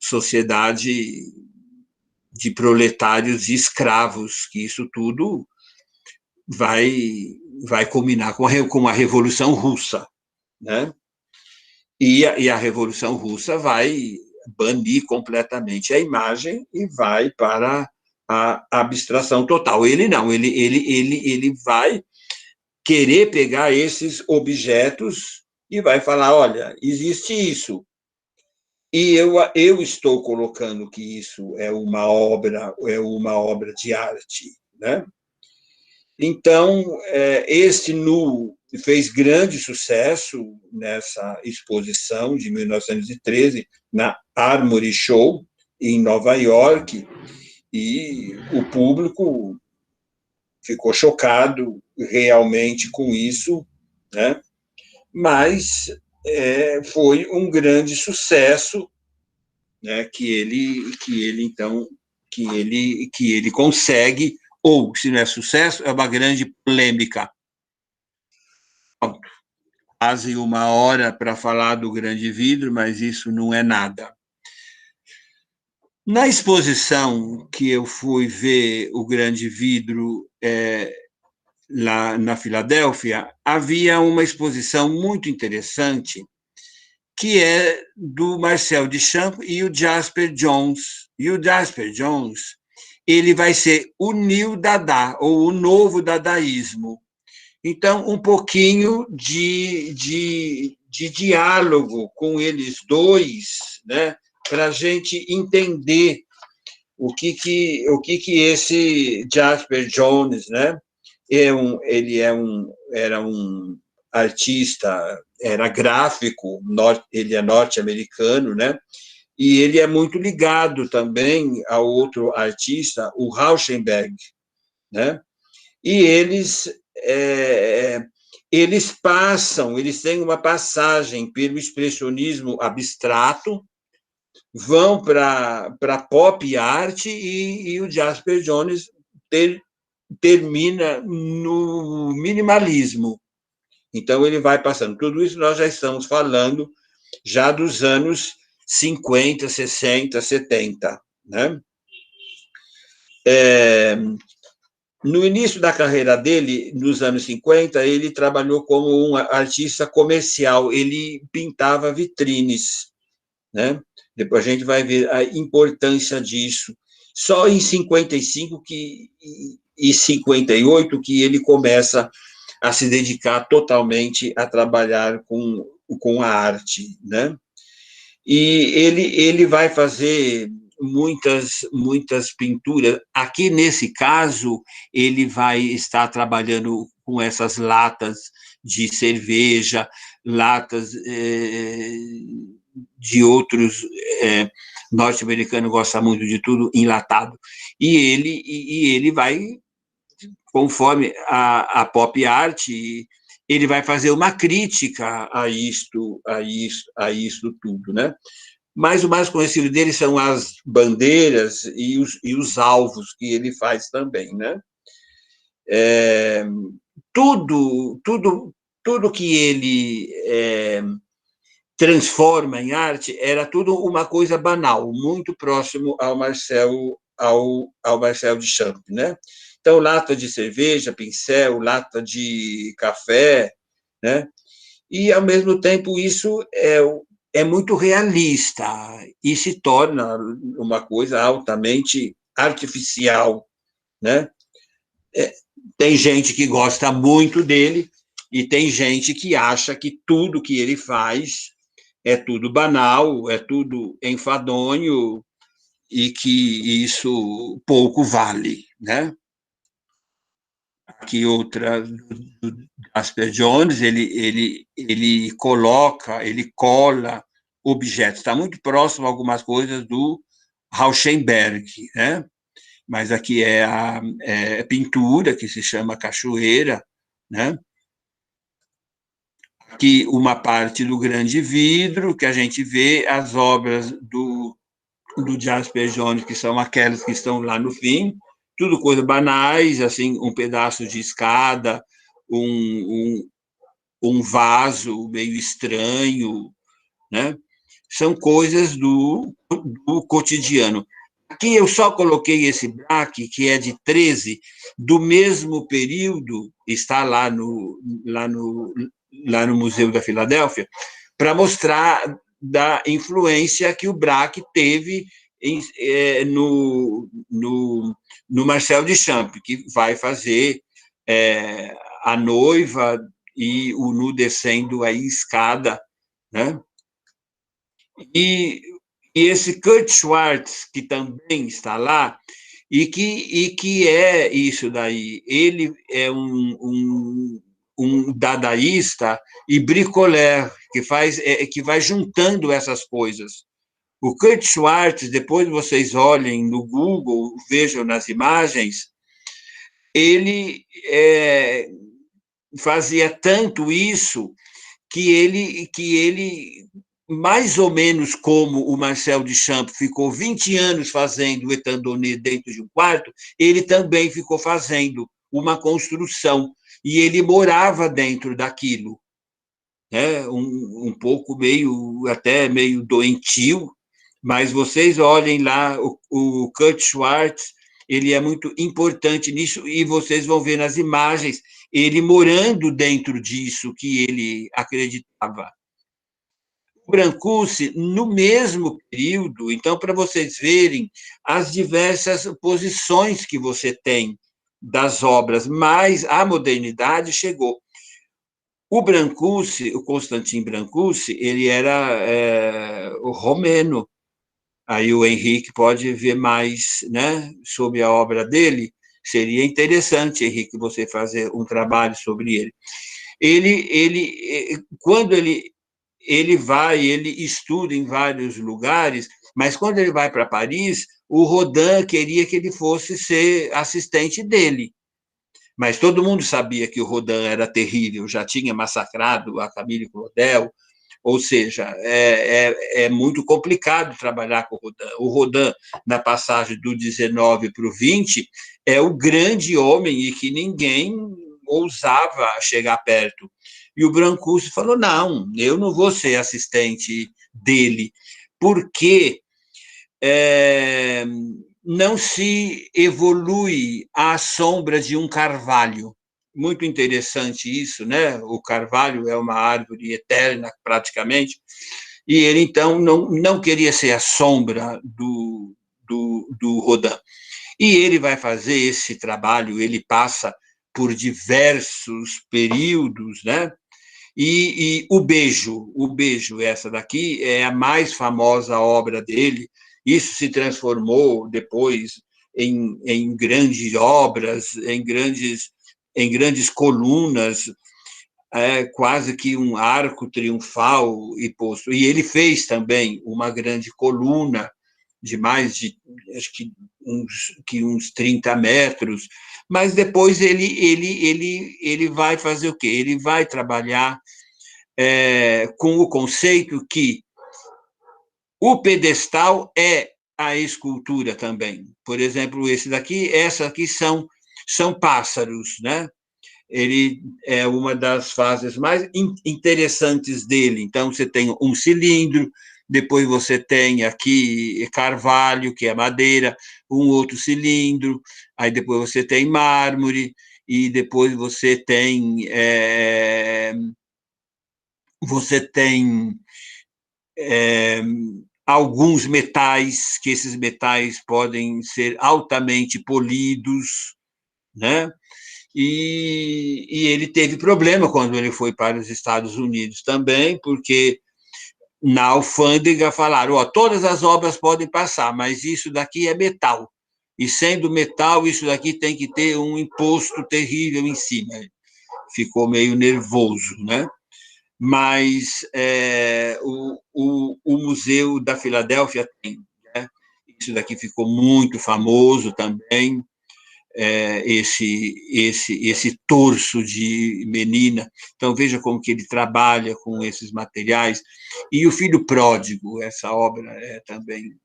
[SPEAKER 1] sociedade de proletários e escravos, que isso tudo vai culminar com a Revolução Russa, né? E a Revolução Russa vai banir completamente a imagem e vai para a abstração total. Ele não, ele vai querer pegar esses objetos e vai falar, olha, existe isso, e eu estou colocando que isso é uma obra de arte, né? Então, esse nu fez grande sucesso nessa exposição de 1913, na Armory Show, em Nova York, e o público ficou chocado realmente com isso, né? Mas foi um grande sucesso, né? Que ele consegue, ou se não é sucesso, é uma grande polêmica. Quase uma hora para falar do grande vidro, mas isso não é nada. Na exposição que eu fui ver o grande vidro lá na Filadélfia, havia uma exposição muito interessante, que é do Marcel Duchamp e o Jasper Johns. E o Jasper Johns, ele vai ser o New Dada, ou o novo dadaísmo. Então, um pouquinho de diálogo com eles dois, né, para a gente entender o que esse Jasper Johns, né, era um artista, era gráfico, ele é norte-americano, né, e ele é muito ligado também a outro artista, o Rauschenberg, né, e eles têm uma passagem pelo expressionismo abstrato, vão para pop art e o Jasper Johns termina no minimalismo. Então, ele vai passando. Tudo isso nós já estamos falando já dos anos 50, 60, 70, né? No início da carreira dele, nos anos 50, ele trabalhou como um artista comercial, ele pintava vitrines, né? Depois a gente vai ver a importância disso. Só em 55 e 58 que ele começa a se dedicar totalmente a trabalhar com a arte, né? E ele vai fazer muitas pinturas. Aqui, nesse caso, ele vai estar trabalhando com essas latas de cerveja, latas de outros... norte-americano gosta muito de tudo enlatado. E ele vai, conforme a pop art, ele vai fazer uma crítica a isto tudo, né? Mas o mais conhecido dele são as bandeiras e os alvos que ele faz também, né? Tudo que ele transforma em arte era tudo uma coisa banal, muito próximo ao Marcel Duchamp, né? Então, lata de cerveja, pincel, lata de café, né? E, ao mesmo tempo, isso é muito realista e se torna uma coisa altamente artificial, né? Tem gente que gosta muito dele e tem gente que acha que tudo que ele faz é tudo banal, é tudo enfadonho e que isso pouco vale, né? Aqui outra do Jasper Johns, ele coloca, ele cola objetos, está muito próximo a algumas coisas do Rauschenberg, né? Mas aqui é a pintura, que se chama Cachoeira, né? Aqui uma parte do grande vidro, que a gente vê as obras do Jasper Johns, que são aquelas que estão lá no fim, tudo coisas banais, assim, um pedaço de escada, um vaso meio estranho, né? São coisas do cotidiano. Aqui eu só coloquei esse Braque, que é de 13, do mesmo período, está lá no Museu da Filadélfia, para mostrar da influência que o Braque teve no Marcel Duchamp, que vai fazer a noiva e o nu descendo a escada, né? E esse Kurt Schwartz, que também está lá, e que é isso daí, ele é um um dadaísta e bricoleur, que vai juntando essas coisas. O Kurt Schwartz, depois vocês olhem no Google, vejam nas imagens, ele fazia tanto isso que ele, mais ou menos como o Marcel Duchamp ficou 20 anos fazendo o Etandonné dentro de um quarto, ele também ficou fazendo uma construção, e ele morava dentro daquilo, né? Um pouco até meio doentio, mas vocês olhem lá, o Kurt Schwartz, ele é muito importante nisso, e vocês vão ver nas imagens ele morando dentro disso que ele acreditava. O Brancusi, no mesmo período, então, para vocês verem as diversas posições que você tem das obras, mas a modernidade chegou. O Brancusi, o Constantin Brancusi, ele era o romeno. Aí o Henrique pode ver mais, né, sobre a obra dele. Seria interessante, Henrique, você fazer um trabalho sobre ele. Quando ele estuda em vários lugares, mas quando ele vai para Paris, o Rodin queria que ele fosse ser assistente dele. Mas todo mundo sabia que o Rodin era terrível, já tinha massacrado a Camille Claudel, ou seja, é muito complicado trabalhar com o Rodin. O Rodin, na passagem do 19 para o 20, é o grande homem e que ninguém ousava chegar perto. E o Brancusi falou, não, eu não vou ser assistente dele, porque não se evolui à sombra de um carvalho. Muito interessante isso, né? O carvalho é uma árvore eterna, praticamente, e ele, então, não queria ser a sombra do Rodin. E ele vai fazer esse trabalho, ele passa por diversos períodos, né? E o Beijo, essa daqui é a mais famosa obra dele. Isso se transformou depois em grandes obras, em grandes colunas, quase que um arco triunfal e posto. E ele fez também uma grande coluna de mais de, acho que uns 30 metros, mas depois ele vai fazer o quê? Ele vai trabalhar com o conceito que o pedestal é a escultura também. Por exemplo, essa aqui são pássaros, né? Ele é uma das fases mais interessantes dele. Então, você tem um cilindro, depois você tem aqui carvalho, que é madeira, um outro cilindro, aí depois você tem mármore, e depois você tem alguns metais, que esses metais podem ser altamente polidos, né? E ele teve problema quando ele foi para os Estados Unidos também, porque na alfândega falaram, todas as obras podem passar, mas isso daqui é metal, e sendo metal, isso daqui tem que ter um imposto terrível em cima. Ficou meio nervoso, né? Mas o Museu da Filadélfia tem, né? Isso daqui ficou muito famoso também, esse torso de menina. Então, veja como que ele trabalha com esses materiais. E o Filho Pródigo, essa obra é também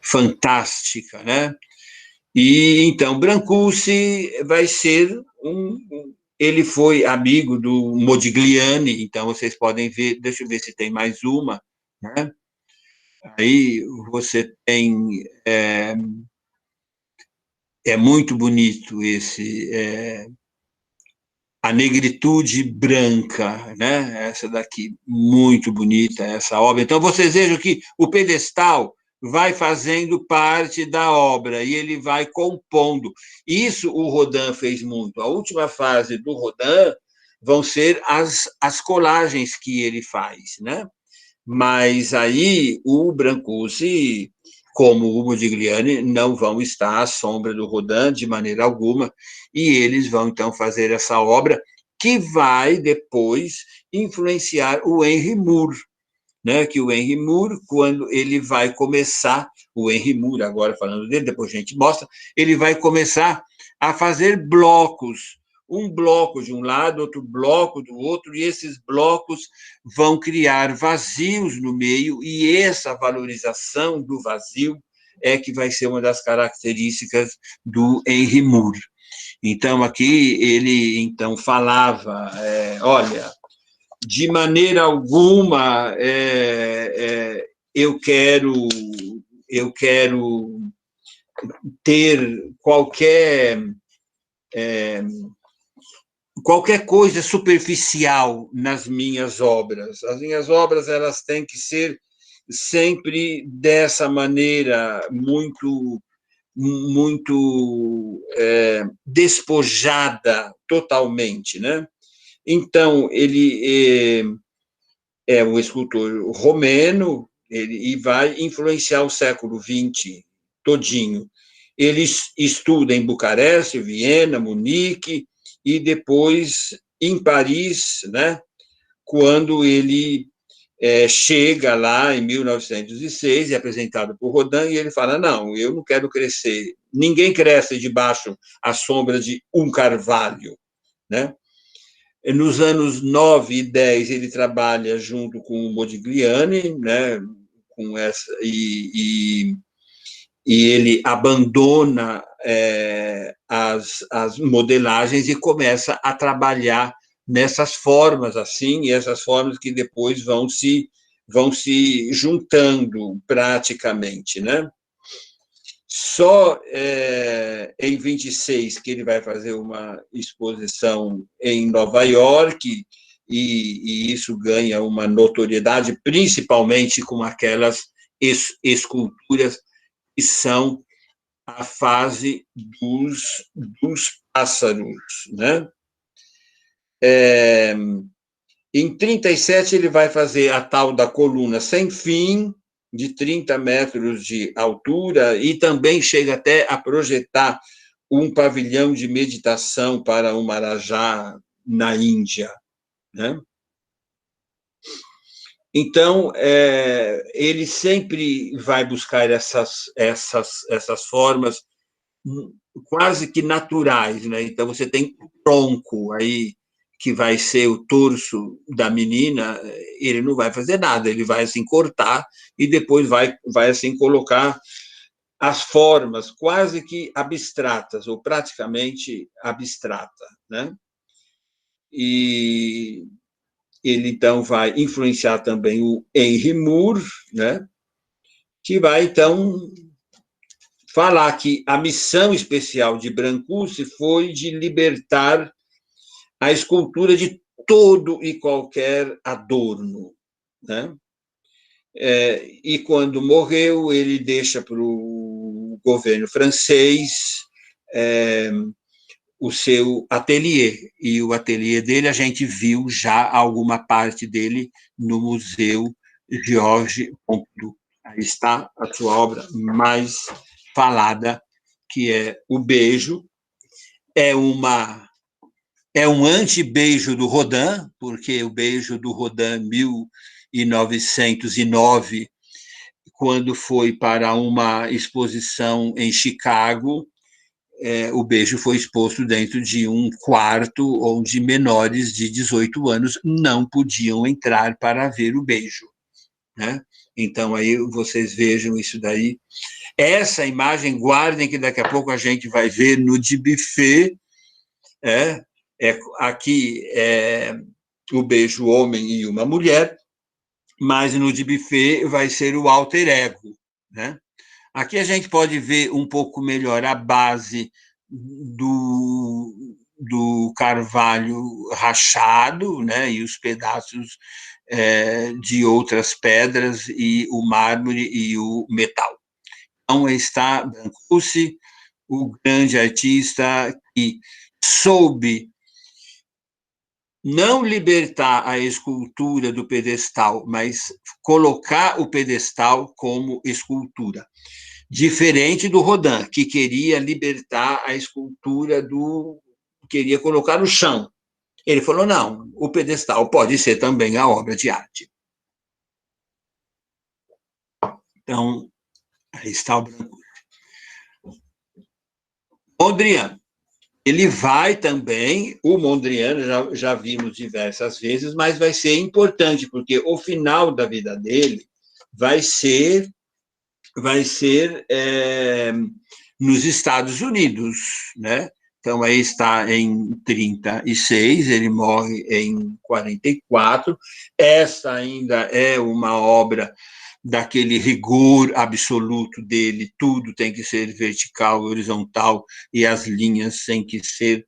[SPEAKER 1] fantástica, né? E, então, Brancusi vai ser ele foi amigo do Modigliani, então vocês podem ver, deixa eu ver se tem mais uma, né? Aí você tem, muito bonito a Negritude Branca, né? Essa daqui, muito bonita, essa obra. Então, vocês vejam que o pedestal vai fazendo parte da obra e ele vai compondo. Isso o Rodin fez muito. A última fase do Rodin vão ser as colagens que ele faz, né? Mas aí o Brancusi, como o Modigliani, não vão estar à sombra do Rodin de maneira alguma, e eles vão, então, fazer essa obra que vai depois influenciar o Henry Moore, né? Que o Henry Moore, quando ele vai começar, o Henry Moore, agora falando dele, depois a gente mostra, ele vai começar a fazer blocos, um bloco de um lado, outro bloco do outro, e esses blocos vão criar vazios no meio, e essa valorização do vazio é que vai ser uma das características do Henry Moore. Então, aqui ele então falava, olha, de maneira alguma eu quero ter qualquer coisa superficial nas minhas obras. As minhas obras elas têm que ser sempre dessa maneira muito despojada totalmente, né? Então ele é um escultor romeno e vai influenciar o século XX todinho. Ele estuda em Bucareste, Viena, Munique e depois em Paris, né? Quando ele chega lá em 1906, é apresentado por Rodin, e ele fala, não, eu não quero crescer, ninguém cresce debaixo à sombra de um carvalho, né? Nos anos 9 e 10, ele trabalha junto com o Modigliani, né? E ele abandona as modelagens e começa a trabalhar nessas formas assim, e essas formas que depois vão se juntando praticamente, né? Só em 26 que ele vai fazer uma exposição em Nova York, e isso ganha uma notoriedade, principalmente com aquelas esculturas que são a fase dos pássaros, né? Em 37, ele vai fazer a tal da coluna sem fim, de 30 metros de altura, e também chega até a projetar um pavilhão de meditação para o Marajá, na Índia, né? Então, ele sempre vai buscar essas formas quase que naturais, né? Então, você tem o tronco aí, que vai ser o torso da menina, ele não vai fazer nada, ele vai assim cortar e depois vai assim colocar as formas quase que abstratas, ou praticamente abstrata, né? E ele, então, vai influenciar também o Henry Moore, né? Que vai, então, falar que a missão especial de Brancusi foi de libertar a escultura de todo e qualquer adorno, né? E quando morreu, ele deixa para o governo francês o seu ateliê, e o ateliê dele a gente viu já alguma parte dele no Museu Georges Pompidou. Aí está a sua obra mais falada, que é O Beijo. É um anti-beijo do Rodin, porque o beijo do Rodin, 1909, quando foi para uma exposição em Chicago, o beijo foi exposto dentro de um quarto onde menores de 18 anos não podiam entrar para ver o beijo, né? Então, aí vocês vejam isso daí. Essa imagem, guardem, que daqui a pouco a gente vai ver no de buffet, aqui o beijo homem e uma mulher, mas no de buffet vai ser o alter ego, né? Aqui a gente pode ver um pouco melhor a base do carvalho rachado, né? E os pedaços de outras pedras, e o mármore e o metal. Então, está Brancusi, o grande artista que soube não libertar a escultura do pedestal, mas colocar o pedestal como escultura. Diferente do Rodin, que queria libertar a escultura queria colocar no chão. Ele falou, não, o pedestal pode ser também a obra de arte. Então, aí está o Brancusi. Mondrian. Ele vai também, o Mondrian, já vimos diversas vezes, mas vai ser importante, porque o final da vida dele vai ser nos Estados Unidos, né? Então, aí está em 36, ele morre em 44. Essa ainda é uma obra daquele rigor absoluto dele, tudo tem que ser vertical, horizontal, e as linhas têm que ser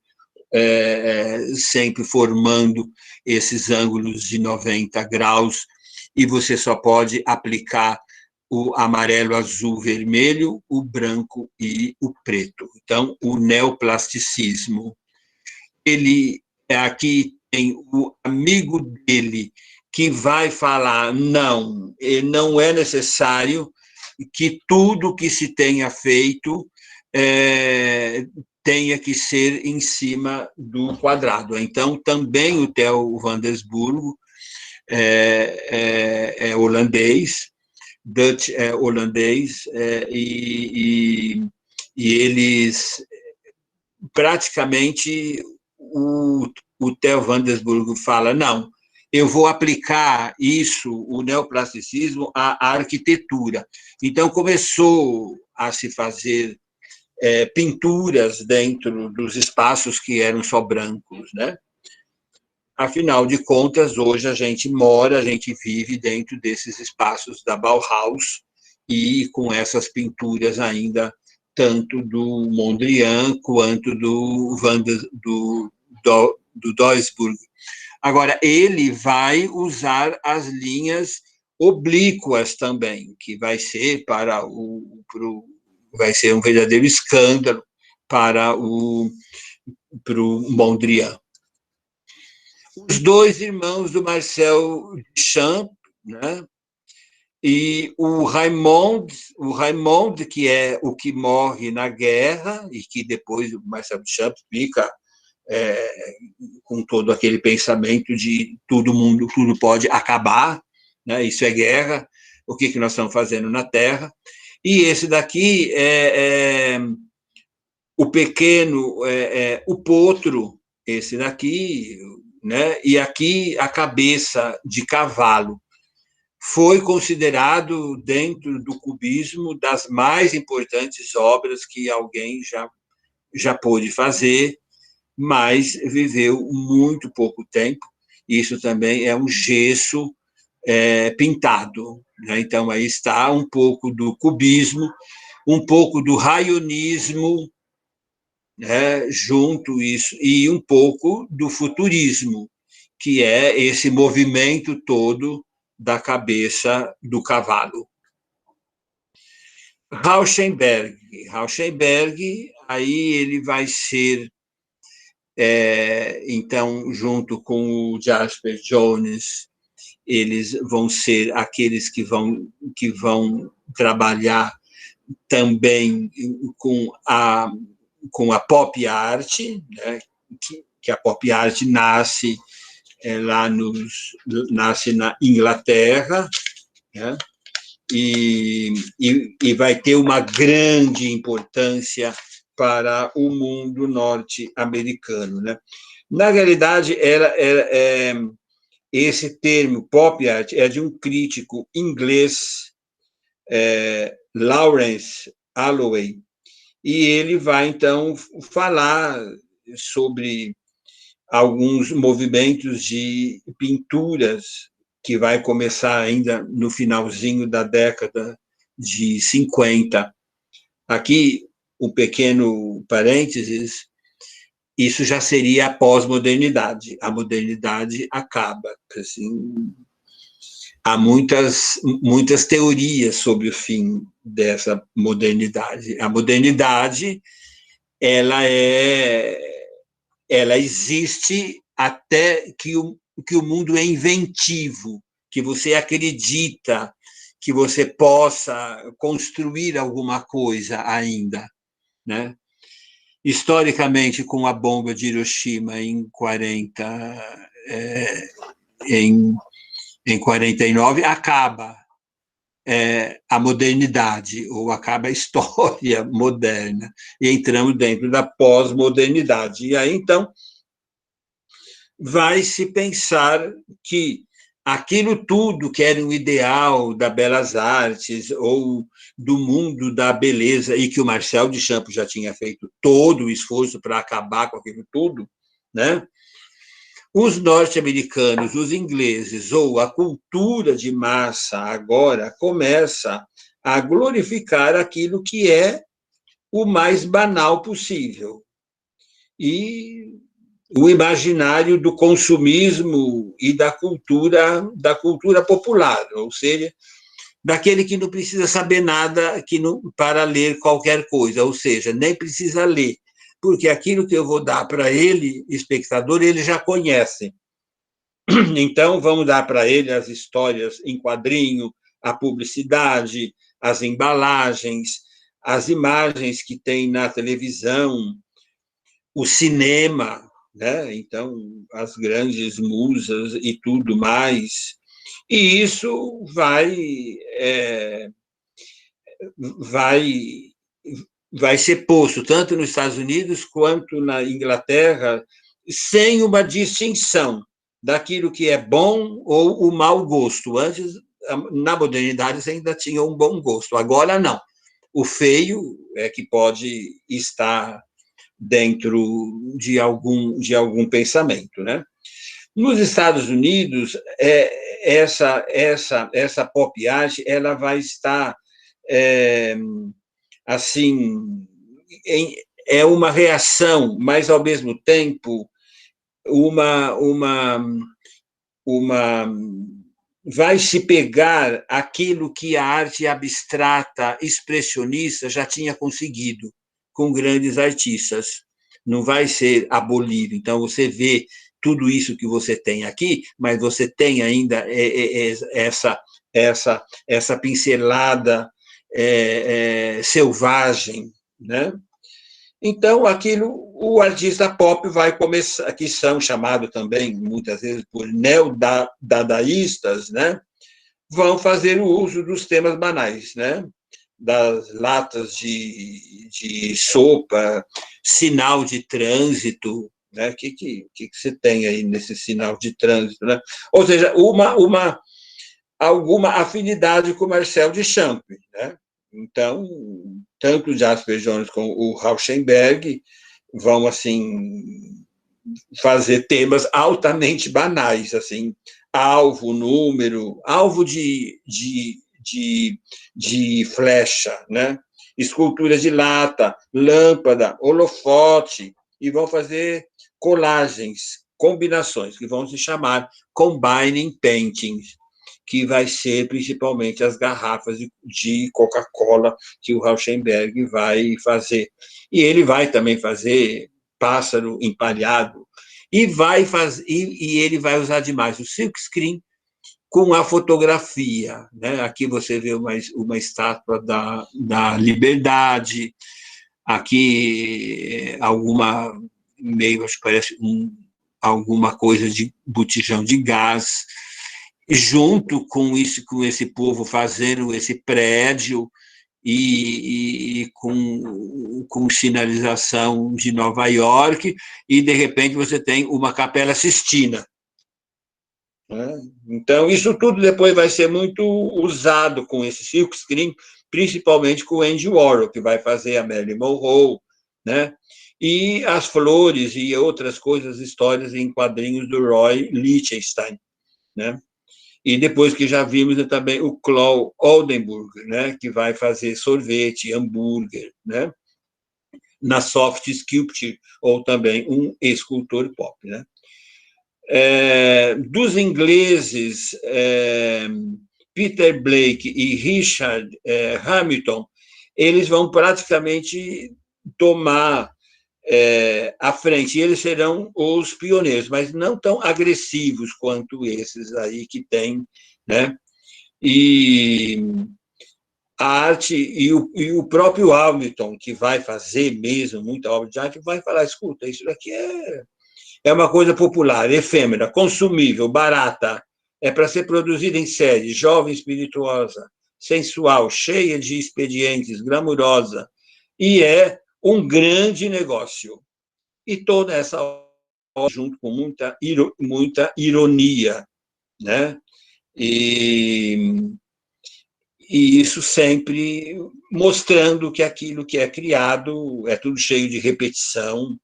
[SPEAKER 1] sempre formando esses ângulos de 90 graus, e você só pode aplicar o amarelo, azul, vermelho, o branco e o preto. Então, o neoplasticismo. Ele aqui tem o amigo dele que vai falar, não é necessário que tudo que se tenha feito tenha que ser em cima do quadrado. Então, também o Theo van der Burg é holandês, Dutch é holandês, e eles praticamente o Theo van der Burg fala, não, eu vou aplicar isso, o neoplasticismo, à arquitetura. Então, começou a se fazer pinturas dentro dos espaços que eram só brancos, né? Afinal de contas, hoje a gente vive dentro desses espaços da Bauhaus e com essas pinturas ainda tanto do Mondrian quanto do Duisburg. Agora, ele vai usar as linhas oblíquas também, que vai ser vai ser um verdadeiro escândalo para o Mondrian. Os dois irmãos do Marcel Duchamp, né? E o Raymond, que é o que morre na guerra, e que depois o Marcel Duchamp explica com todo aquele pensamento de tudo pode acabar, né? Isso é guerra, o que nós estamos fazendo na Terra. E esse daqui o pequeno, o potro, esse daqui, né? E aqui a cabeça de cavalo. Foi considerado, dentro do cubismo, das mais importantes obras que alguém já pôde fazer, mas viveu muito pouco tempo. Isso também é um gesso pintado, né? Então, aí está um pouco do cubismo, um pouco do raionismo, né, junto isso, e um pouco do futurismo, que é esse movimento todo da cabeça do cavalo. Rauschenberg, aí ele vai ser, então, junto com o Jasper Jones, eles vão ser aqueles que vão trabalhar também com a pop art, né, que a pop art nasce nasce na Inglaterra, né, e vai ter uma grande importância para o mundo norte-americano, né? Na realidade, esse termo pop art é de um crítico inglês, Lawrence Alloway, e ele vai, então, falar sobre alguns movimentos de pinturas que vai começar ainda no finalzinho da década de 50. Aqui, um pequeno parênteses, isso já seria a pós-modernidade. A modernidade acaba. Assim, há muitas teorias sobre o fim dessa modernidade. A modernidade, ela existe até que o mundo é inventivo, que você acredita que você possa construir alguma coisa ainda, né? historicamente, com a bomba de Hiroshima em 49, acaba a modernidade, ou acaba a história moderna, e entramos dentro da pós-modernidade. E aí, então, vai se pensar que aquilo tudo que era um ideal das belas artes ou do mundo da beleza, e que o Marcel Duchamp já tinha feito todo o esforço para acabar com aquilo tudo, né? Os norte-americanos, os ingleses, ou a cultura de massa agora começa a glorificar aquilo que é o mais banal possível. E o imaginário do consumismo e da cultura popular, ou seja, daquele que não precisa saber nada para ler qualquer coisa, ou seja, nem precisa ler, porque aquilo que eu vou dar para ele, espectador, ele já conhece. Então, vamos dar para ele as histórias em quadrinho, a publicidade, as embalagens, as imagens que tem na televisão, o cinema, né? Então, as grandes musas e tudo mais. E isso vai vai ser posto tanto nos Estados Unidos quanto na Inglaterra, sem uma distinção daquilo que é bom ou o mau gosto. Antes, na modernidade, você ainda tinha um bom gosto. Agora, não. O feio é que pode estar dentro de algum pensamento, né? Nos Estados Unidos, essa pop art ela vai estar assim, é uma reação, mas ao mesmo tempo uma vai se pegar aquilo que a arte abstrata expressionista já tinha conseguido com grandes artistas. Não vai ser abolido. Então, você vê tudo isso que você tem aqui, mas você tem ainda essa pincelada selvagem, né? Então, o artista pop vai começar, que são chamados também, muitas vezes, por neodadaístas, né? Vão fazer o uso dos temas banais, né? Das latas de sopa, sinal de trânsito, né? O que você tem aí nesse sinal de trânsito, né? Ou seja, alguma afinidade com Marcel Duchamp, né? Então, tanto o Jasper Jones como o Rauschenberg vão assim fazer temas altamente banais, assim, alvo, número, alvo de flecha, né? Esculturas de lata, lâmpada, holofote, e vão fazer colagens, combinações, que vão se chamar combining paintings, que vai ser principalmente as garrafas de Coca-Cola que o Rauschenberg vai fazer. E ele vai também fazer pássaro empalhado, e ele vai usar demais o silkscreen com a fotografia, né? Aqui você vê uma estátua da Liberdade, aqui alguma meio, acho que parece alguma coisa de botijão de gás, junto com esse povo fazendo esse prédio e com sinalização de Nova York, e de repente você tem uma Capela Sistina. Então, isso tudo depois vai ser muito usado com esse silkscreen, principalmente com o Andy Warhol, que vai fazer a Marilyn Monroe, né? E as flores e outras coisas, histórias em quadrinhos do Roy Lichtenstein, né? E depois que já vimos também o Claude Oldenburg, né? Que vai fazer sorvete, hambúrguer, né? Na Soft Sculpture, ou também um escultor pop, né? Dos ingleses, Peter Blake e Richard Hamilton, eles vão praticamente tomar à frente, e eles serão os pioneiros, mas não tão agressivos quanto esses aí que tem, né? E a arte, e o próprio Hamilton, que vai fazer mesmo muita obra de arte, vai falar, escuta, isso daqui é uma coisa popular, efêmera, consumível, barata, é para ser produzida em série, jovem, espirituosa, sensual, cheia de expedientes, glamurosa, e é um grande negócio. E toda essa obra junto com muita ironia, né? E isso sempre mostrando que aquilo que é criado é tudo cheio de repetição,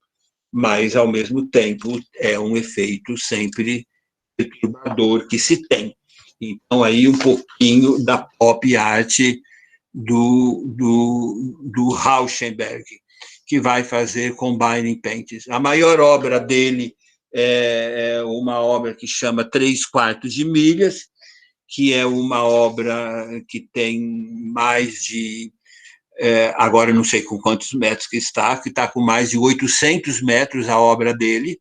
[SPEAKER 1] mas, ao mesmo tempo, é um efeito sempre perturbador que se tem. Então, aí um pouquinho da pop art do Rauschenberg, que vai fazer Combining Paintings. A maior obra dele é uma obra que chama 3/4 de milhas, que é uma obra que tem mais de agora não sei com quantos metros que está com mais de 800 metros a obra dele.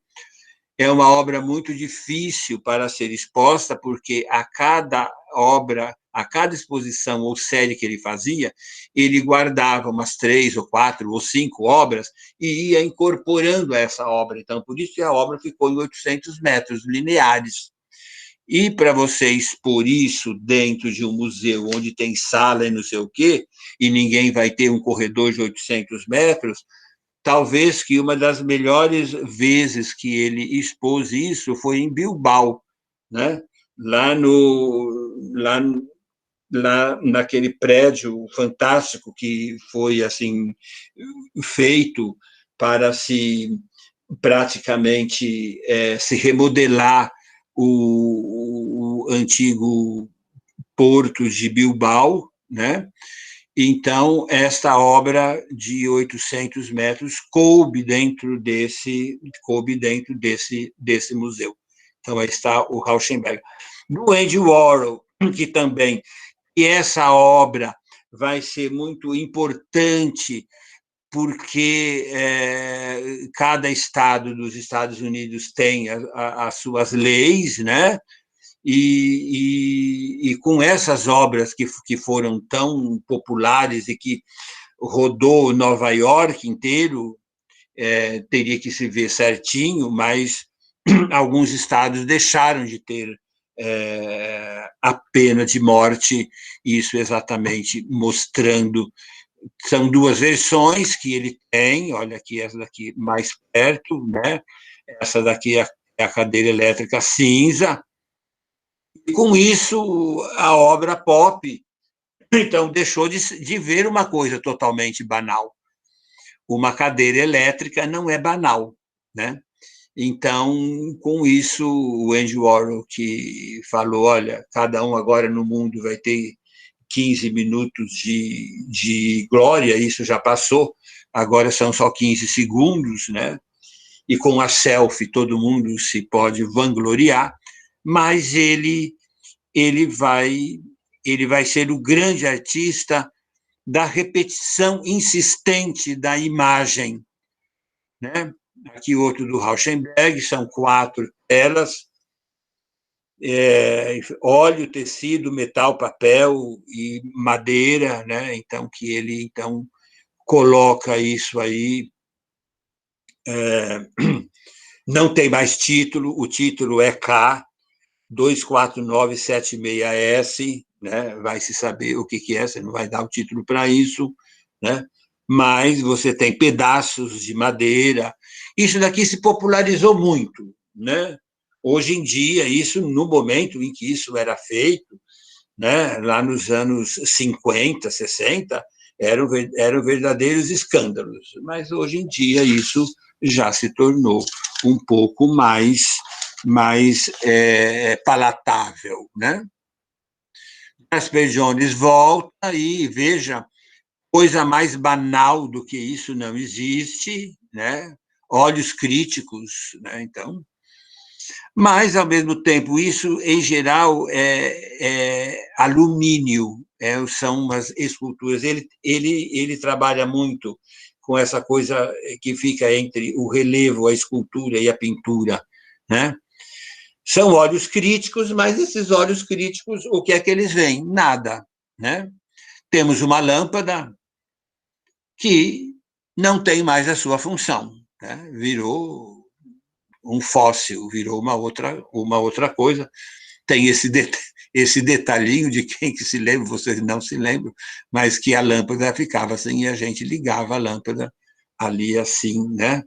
[SPEAKER 1] É uma obra muito difícil para ser exposta, porque a cada obra, a cada exposição ou série que ele fazia, ele guardava umas 3 ou 4 ou 5 obras e ia incorporando essa obra. Então, por isso que a obra ficou em 800 metros lineares. E para você expor isso dentro de um museu onde tem sala e não sei o quê, e ninguém vai ter um corredor de 800 metros, talvez que uma das melhores vezes que ele expôs isso foi em Bilbao, né? lá, no, lá, lá naquele prédio fantástico que foi assim feito para se praticamente se remodelar o antigo porto de Bilbao, né? Então, esta obra de 800 metros coube dentro desse museu. Então, aí está o Rauschenberg. Do Andy Warhol, que também, e essa obra vai ser muito importante porque cada estado dos Estados Unidos tem as suas leis, né? E com essas obras que foram tão populares e que rodou Nova York inteiro, teria que se ver certinho, mas alguns estados deixaram de ter a pena de morte, isso exatamente mostrando. São duas versões que ele tem, olha aqui, essa daqui mais perto, né? Essa daqui é a cadeira elétrica cinza. E com isso, a obra pop, então, deixou de ver uma coisa totalmente banal. Uma cadeira elétrica não é banal, né? Então, com isso, o Andy Warhol, que falou, olha, cada um agora no mundo vai ter 15 minutos de glória, isso já passou, agora são só 15 segundos, né? E com a selfie todo mundo se pode vangloriar, mas ele vai ser o grande artista da repetição insistente da imagem, né? Aqui outro do Rauschenberg, são 4 telas, óleo, tecido, metal, papel e madeira, né? Então que ele então coloca isso aí. Não tem mais título, o título é K 24976S, né? Vai se saber o que é, você não vai dar o título para isso, né? Mas você tem pedaços de madeira. Isso daqui se popularizou muito, né? Hoje em dia, isso no momento em que isso era feito, né? Lá nos anos 50, 60, eram verdadeiros escândalos. Mas hoje em dia isso já se tornou um pouco mais palatável, né? Jasper Jones volta e veja, coisa mais banal do que isso não existe, né? Olhos críticos, né? Então, mas ao mesmo tempo isso em geral é alumínio, são umas esculturas. Ele trabalha muito com essa coisa que fica entre o relevo, a escultura e a pintura, né? São olhos críticos, mas esses olhos críticos, o que é que eles veem? Nada, né? temos uma lâmpada que não tem mais a sua função, né? Virou um fóssil, virou uma outra coisa. Tem esse detalhinho de quem que se lembra, vocês não se lembram, mas que a lâmpada ficava assim e a gente ligava a lâmpada ali assim, né?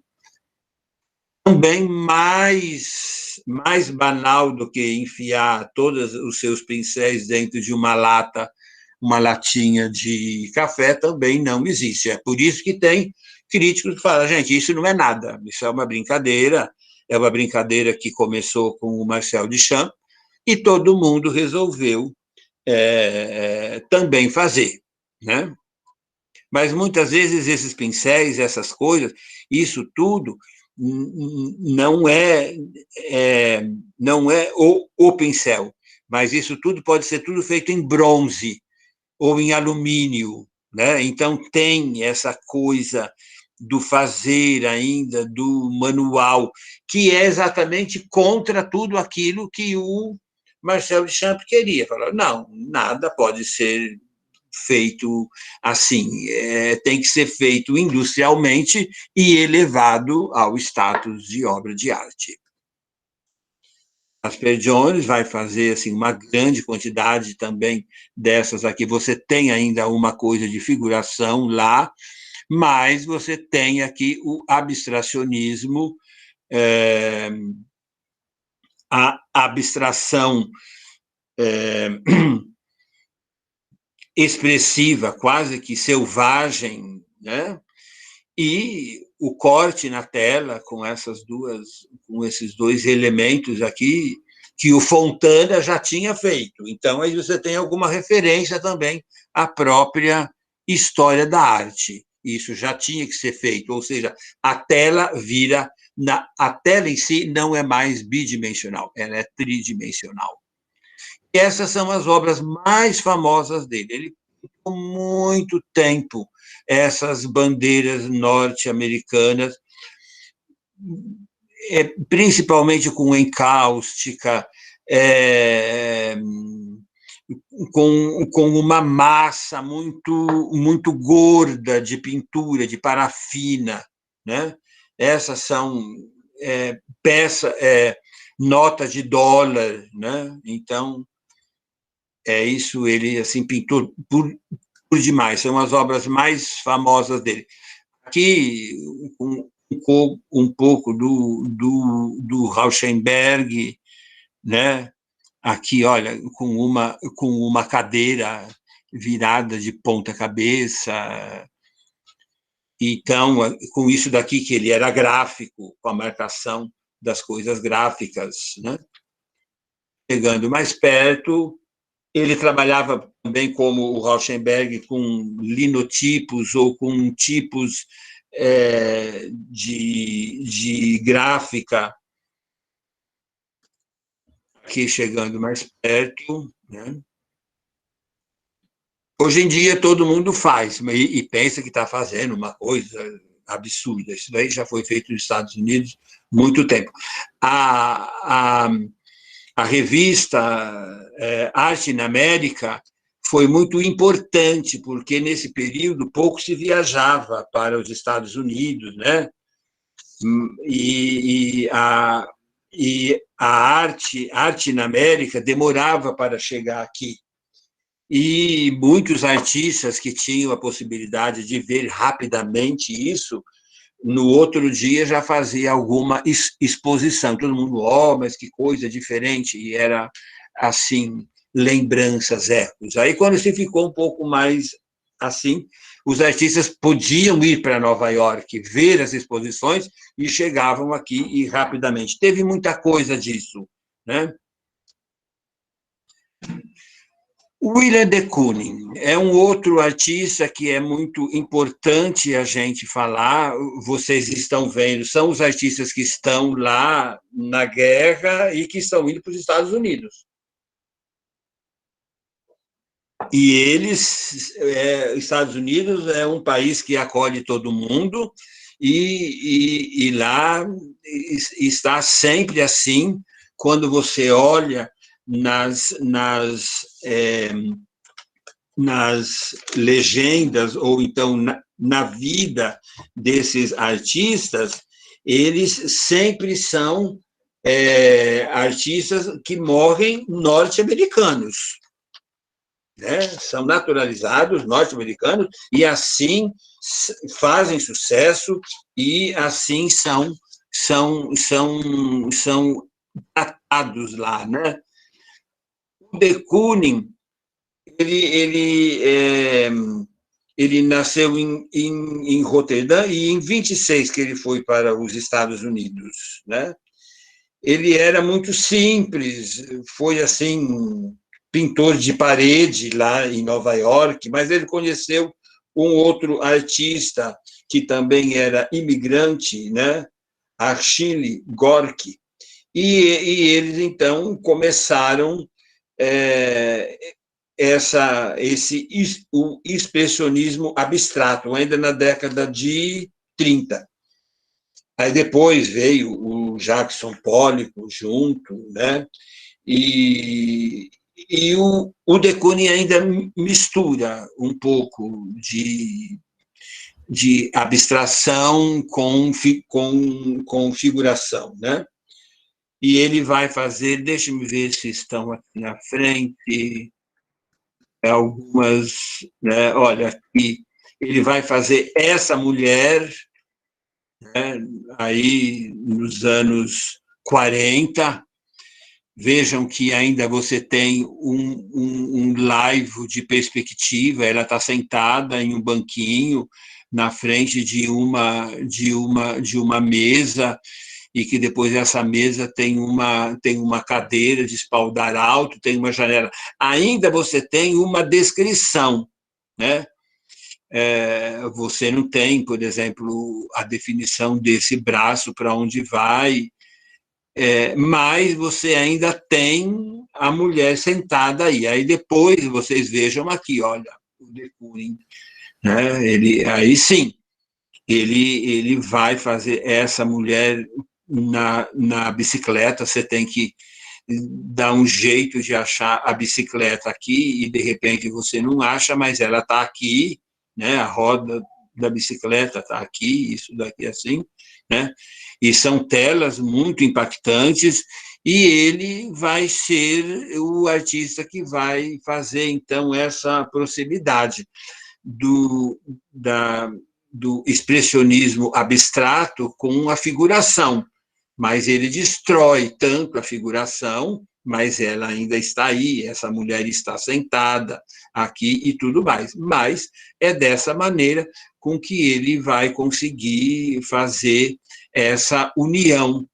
[SPEAKER 1] Também mais banal do que enfiar todos os seus pincéis dentro de uma latinha de café, também não existe. É por isso que tem críticos que falam, gente, isso não é nada, isso é uma brincadeira que começou com o Marcel Duchamp, e todo mundo resolveu também fazer, né? Mas muitas vezes esses pincéis, essas coisas, isso tudo não é, não é o pincel, mas isso tudo pode ser tudo feito em bronze ou em alumínio, né? Então tem essa coisa do fazer ainda, do manual, que é exatamente contra tudo aquilo que o Marcel Duchamp queria. Falou, não, nada pode ser feito assim, tem que ser feito industrialmente e elevado ao status de obra de arte. Asper Jones vai fazer assim, uma grande quantidade também dessas aqui. Você tem ainda uma coisa de figuração lá, mas você tem aqui o abstracionismo, a abstração expressiva, quase que selvagem, né? E o corte na tela com esses dois elementos aqui que o Fontana já tinha feito. Então aí você tem alguma referência também à própria história da arte. Isso já tinha que ser feito, ou seja, a tela a tela em si não é mais bidimensional, ela é tridimensional. E essas são as obras mais famosas dele. Ele por muito tempo essas bandeiras norte-americanas, principalmente com encáustica, com uma massa muito gorda de pintura, de parafina, né? Essas são notas de dólar, né? Então, isso ele assim pintou por demais, são as obras mais famosas dele. Aqui, um pouco do Rauschenberg, né? Aqui, olha, com uma cadeira virada de ponta cabeça. Então, com isso daqui, que ele era gráfico, com a marcação das coisas gráficas, né? Chegando mais perto, ele trabalhava também, como o Rauschenberg, com linotipos ou com tipos de gráfica. Aqui, chegando mais perto, né? Hoje em dia, todo mundo faz e pensa que está fazendo uma coisa absurda. Isso daí já foi feito nos Estados Unidos há muito tempo. A revista Arte na América foi muito importante, porque nesse período pouco se viajava para os Estados Unidos, né? E a arte na América demorava para chegar aqui. E muitos artistas que tinham a possibilidade de ver rapidamente isso, no outro dia já fazia alguma exposição. Todo mundo, mas que coisa diferente, e era assim, lembranças, ecos. Aí, quando se ficou um pouco mais assim, os artistas podiam ir para Nova York, ver as exposições, e chegavam aqui e rapidamente. Teve muita coisa disso, né? William de Kooning é um outro artista que é muito importante a gente falar. Vocês estão vendo, são os artistas que estão lá na guerra e que estão indo para os Estados Unidos. E eles, Estados Unidos é um país que acolhe todo mundo e lá está sempre assim. Quando você olha nas legendas, ou então na vida desses artistas, eles sempre são artistas que morrem norte-americanos, né? São naturalizados norte-americanos e assim fazem sucesso e assim são tratados lá, né? O de Kooning, ele nasceu em Roterdã e em 26 que ele foi para os Estados Unidos, né? Ele era muito simples, foi assim pintor de parede lá em Nova York, mas ele conheceu um outro artista que também era imigrante, né? Achille Gorky, e eles então começaram o expressionismo abstrato, ainda na década de 30. Aí depois veio o Jackson Pollock junto, né? E o de Kooning ainda mistura um pouco de abstração com figuração, né? E ele vai fazer, deixa-me ver se estão aqui na frente, algumas, né? Olha, aqui ele vai fazer essa mulher, né? Aí nos anos 40. Vejam que ainda você tem um laivo de perspectiva, ela está sentada em um banquinho na frente de uma mesa, e que depois essa mesa tem uma cadeira de espaldar alto, tem uma janela. Ainda você tem uma descrição, né? Você não tem, por exemplo, a definição desse braço para onde vai, mas você ainda tem a mulher sentada aí. Aí depois vocês vejam aqui, olha, o de Kooning, né? Aí sim, ele vai fazer essa mulher na bicicleta. Você tem que dar um jeito de achar a bicicleta aqui, e de repente você não acha, mas ela está aqui, né? A roda da bicicleta está aqui, isso daqui assim, né? E são telas muito impactantes, e ele vai ser o artista que vai fazer, então, essa proximidade do expressionismo abstrato com a figuração, mas ele destrói tanto a figuração, mas ela ainda está aí, essa mulher está sentada aqui e tudo mais. Mas é dessa maneira com que ele vai conseguir fazer essa união,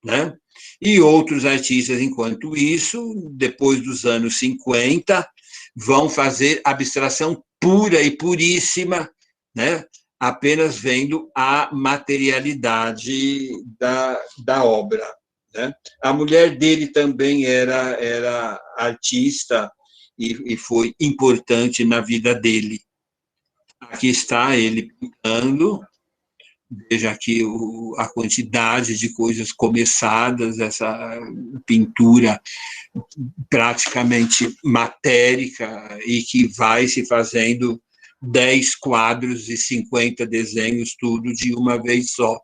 [SPEAKER 1] né? E outros artistas, enquanto isso, depois dos anos 50, vão fazer abstração pura e puríssima, né? Apenas vendo a materialidade da obra, né? A mulher dele também era artista e foi importante na vida dele. Aqui está ele pintando. Veja aqui a quantidade de coisas começadas, essa pintura praticamente matérica, e que vai se fazendo 10 quadros e 50 desenhos, tudo de uma vez só,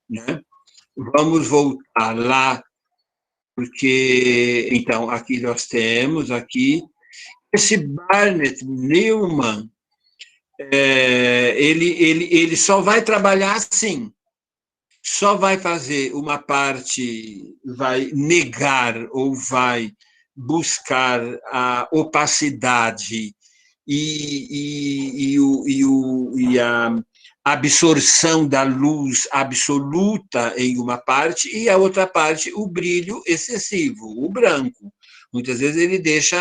[SPEAKER 1] né? Vamos voltar lá, porque, então, aqui nós temos esse Barnett Newman, ele só vai trabalhar assim, só vai fazer uma parte, vai negar ou vai buscar a opacidade e a absorção da luz absoluta em uma parte, e a outra parte o brilho excessivo, o branco. Muitas vezes ele deixa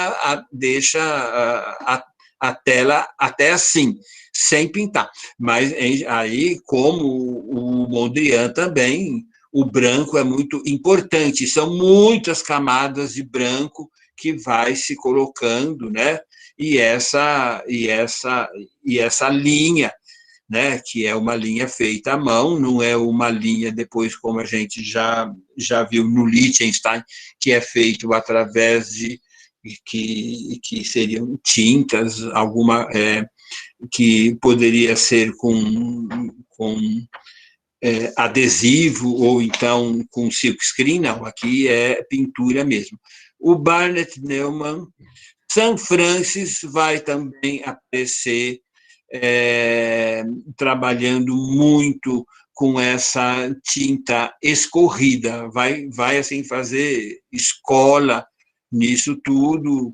[SPEAKER 1] a tela até assim, sem pintar. Mas aí, como o Mondrian também, o branco é muito importante. São muitas camadas de branco que vai se colocando, né? E essa linha, né? Que é uma linha feita à mão, não é uma linha depois, como a gente já viu no Liechtenstein, que é feito através que seriam tintas, alguma que poderia ser com adesivo ou então com silkscreen, não, aqui é pintura mesmo. O Barnett Newman, St. Francis vai também aparecer trabalhando muito com essa tinta escorrida, vai assim fazer escola nisso tudo,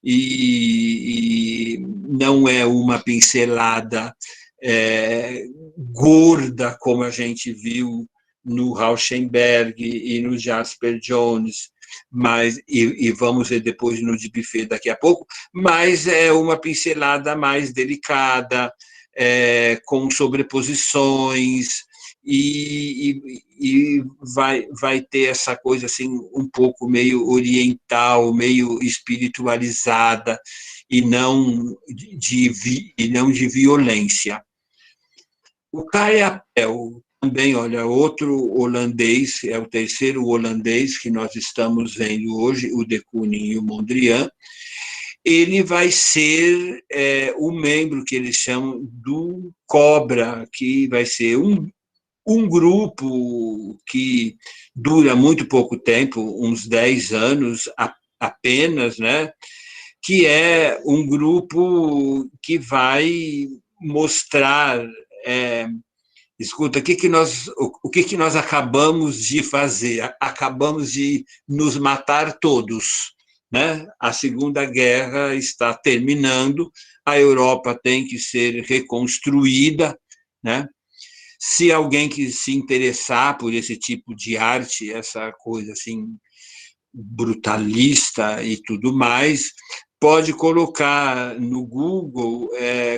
[SPEAKER 1] e não é uma pincelada gorda, como a gente viu no Rauschenberg e no Jasper Jones, mas, e vamos ver depois no de Buffet daqui a pouco, mas é uma pincelada mais delicada, com sobreposições, e vai ter essa coisa assim um pouco meio oriental, meio espiritualizada, e não de violência. O Kai Appel, também, olha, outro holandês, é o terceiro holandês que nós estamos vendo hoje, o de Kooning e o Mondrian. Ele vai ser o membro que eles chamam do Cobra, que vai ser um grupo que dura muito pouco tempo, uns 10 anos apenas, né? Que é um grupo que vai mostrar, escuta, o que nós acabamos de fazer? Acabamos de nos matar todos, né? A Segunda Guerra está terminando, a Europa tem que ser reconstruída, né? Se alguém que se interessar por esse tipo de arte, essa coisa assim brutalista e tudo mais, pode colocar no Google,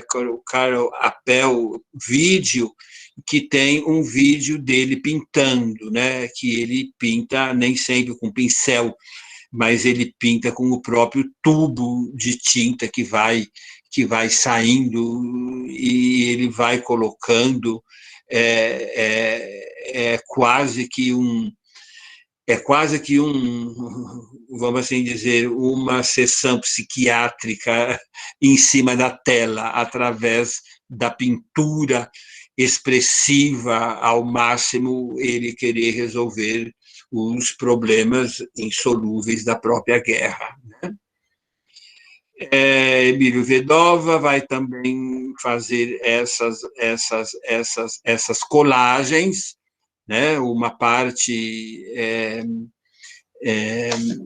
[SPEAKER 1] colocar Appel vídeo, que tem um vídeo dele pintando, né? Que ele pinta nem sempre com pincel, mas ele pinta com o próprio tubo de tinta que vai saindo, e ele vai colocando, quase que vamos assim dizer, uma sessão psiquiátrica em cima da tela, através da pintura expressiva ao máximo, ele querer resolver os problemas insolúveis da própria guerra. Emílio Vedova vai também fazer essas colagens, né? Uma parte,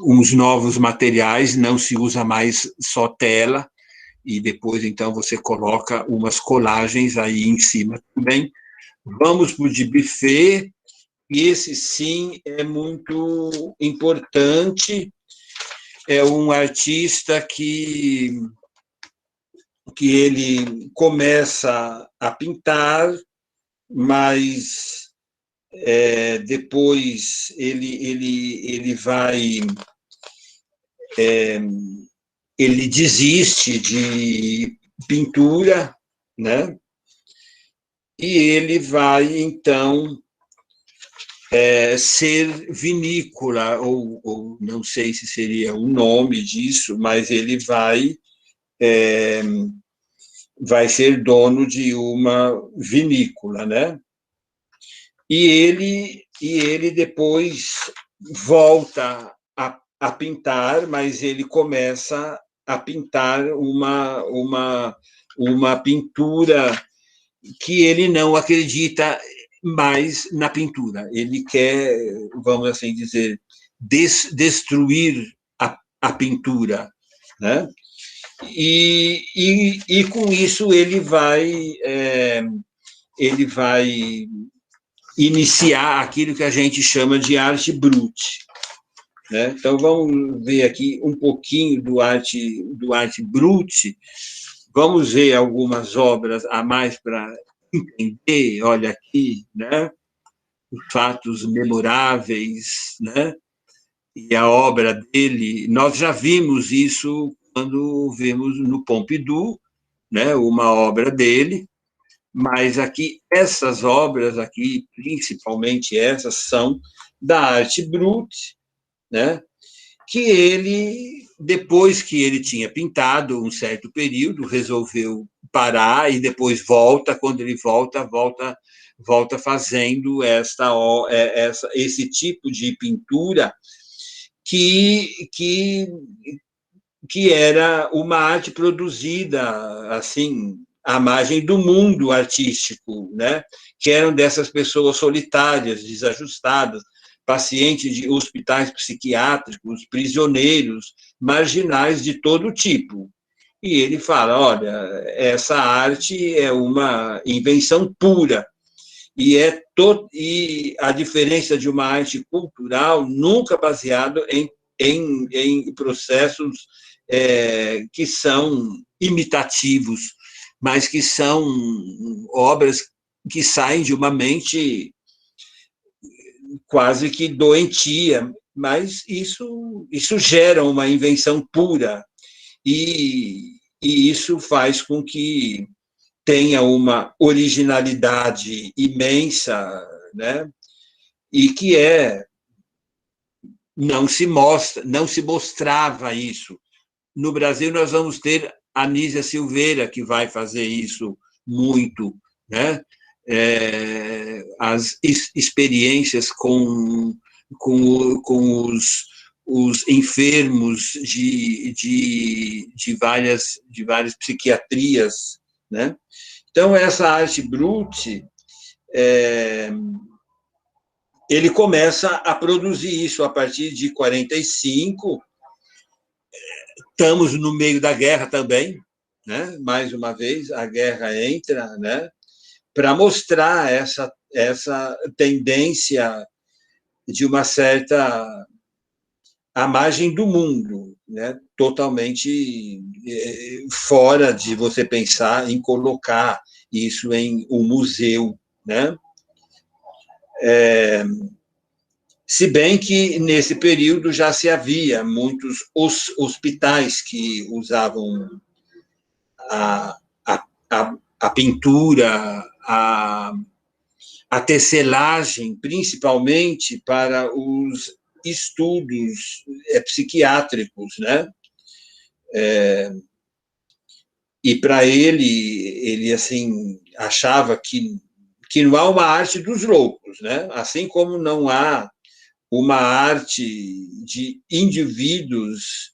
[SPEAKER 1] uns novos materiais, não se usa mais só tela, e depois, então, você coloca umas colagens aí em cima também. Vamos para o de Buffet, e esse, sim, é muito importante, é um artista que ele começa a pintar, mas depois ele vai, ele desiste de pintura, né? E ele vai, então, ser vinícola, ou não sei se seria o nome disso, mas ele vai ser dono de uma vinícola, né? E ele depois volta a pintar, mas ele começa a pintar uma pintura que ele não acredita mais na pintura. Ele quer, vamos assim dizer, destruir a pintura, né? E com isso ele vai iniciar aquilo que a gente chama de arte brute, né? Então vamos ver aqui um pouquinho do arte brute. Vamos ver algumas obras a mais para entender. Olha aqui, né? Os fatos memoráveis, né? E a obra dele, nós já vimos isso quando vimos no Pompidou, né? Uma obra dele, mas aqui, essas obras aqui, principalmente essas, são da arte brute, né? que ele, depois que ele tinha pintado um certo período, resolveu parar e depois volta. Quando ele volta fazendo esse tipo de pintura que era uma arte produzida assim à margem do mundo artístico, né? Que eram dessas pessoas solitárias, desajustadas, pacientes de hospitais psiquiátricos, prisioneiros, marginais de todo tipo. E ele fala: olha, essa arte é uma invenção pura, e a diferença de uma arte cultural nunca baseada em processos que são imitativos, mas que são obras que saem de uma mente quase que doentia, mas isso gera uma invenção pura, e isso faz com que tenha uma originalidade imensa, né? E que não se mostrava isso. No Brasil, nós vamos ter a Nísia Silveira, que vai fazer isso muito, né? As experiências com os enfermos de várias psiquiatrias, né? Então, essa arte brute, ele começa a produzir isso a partir de 45. Estamos no meio da guerra também, né? Mais uma vez, a guerra entra, né? Para mostrar essa tendência de uma certa à margem do mundo, né? Totalmente fora de você pensar em colocar isso em um museu, né? Se bem que nesse período já se havia muitos hospitais que usavam a, a pintura, a tecelagem, principalmente para os estudos psiquiátricos, né? E para ele assim achava que não há uma arte dos loucos, né? Assim como não há uma arte de indivíduos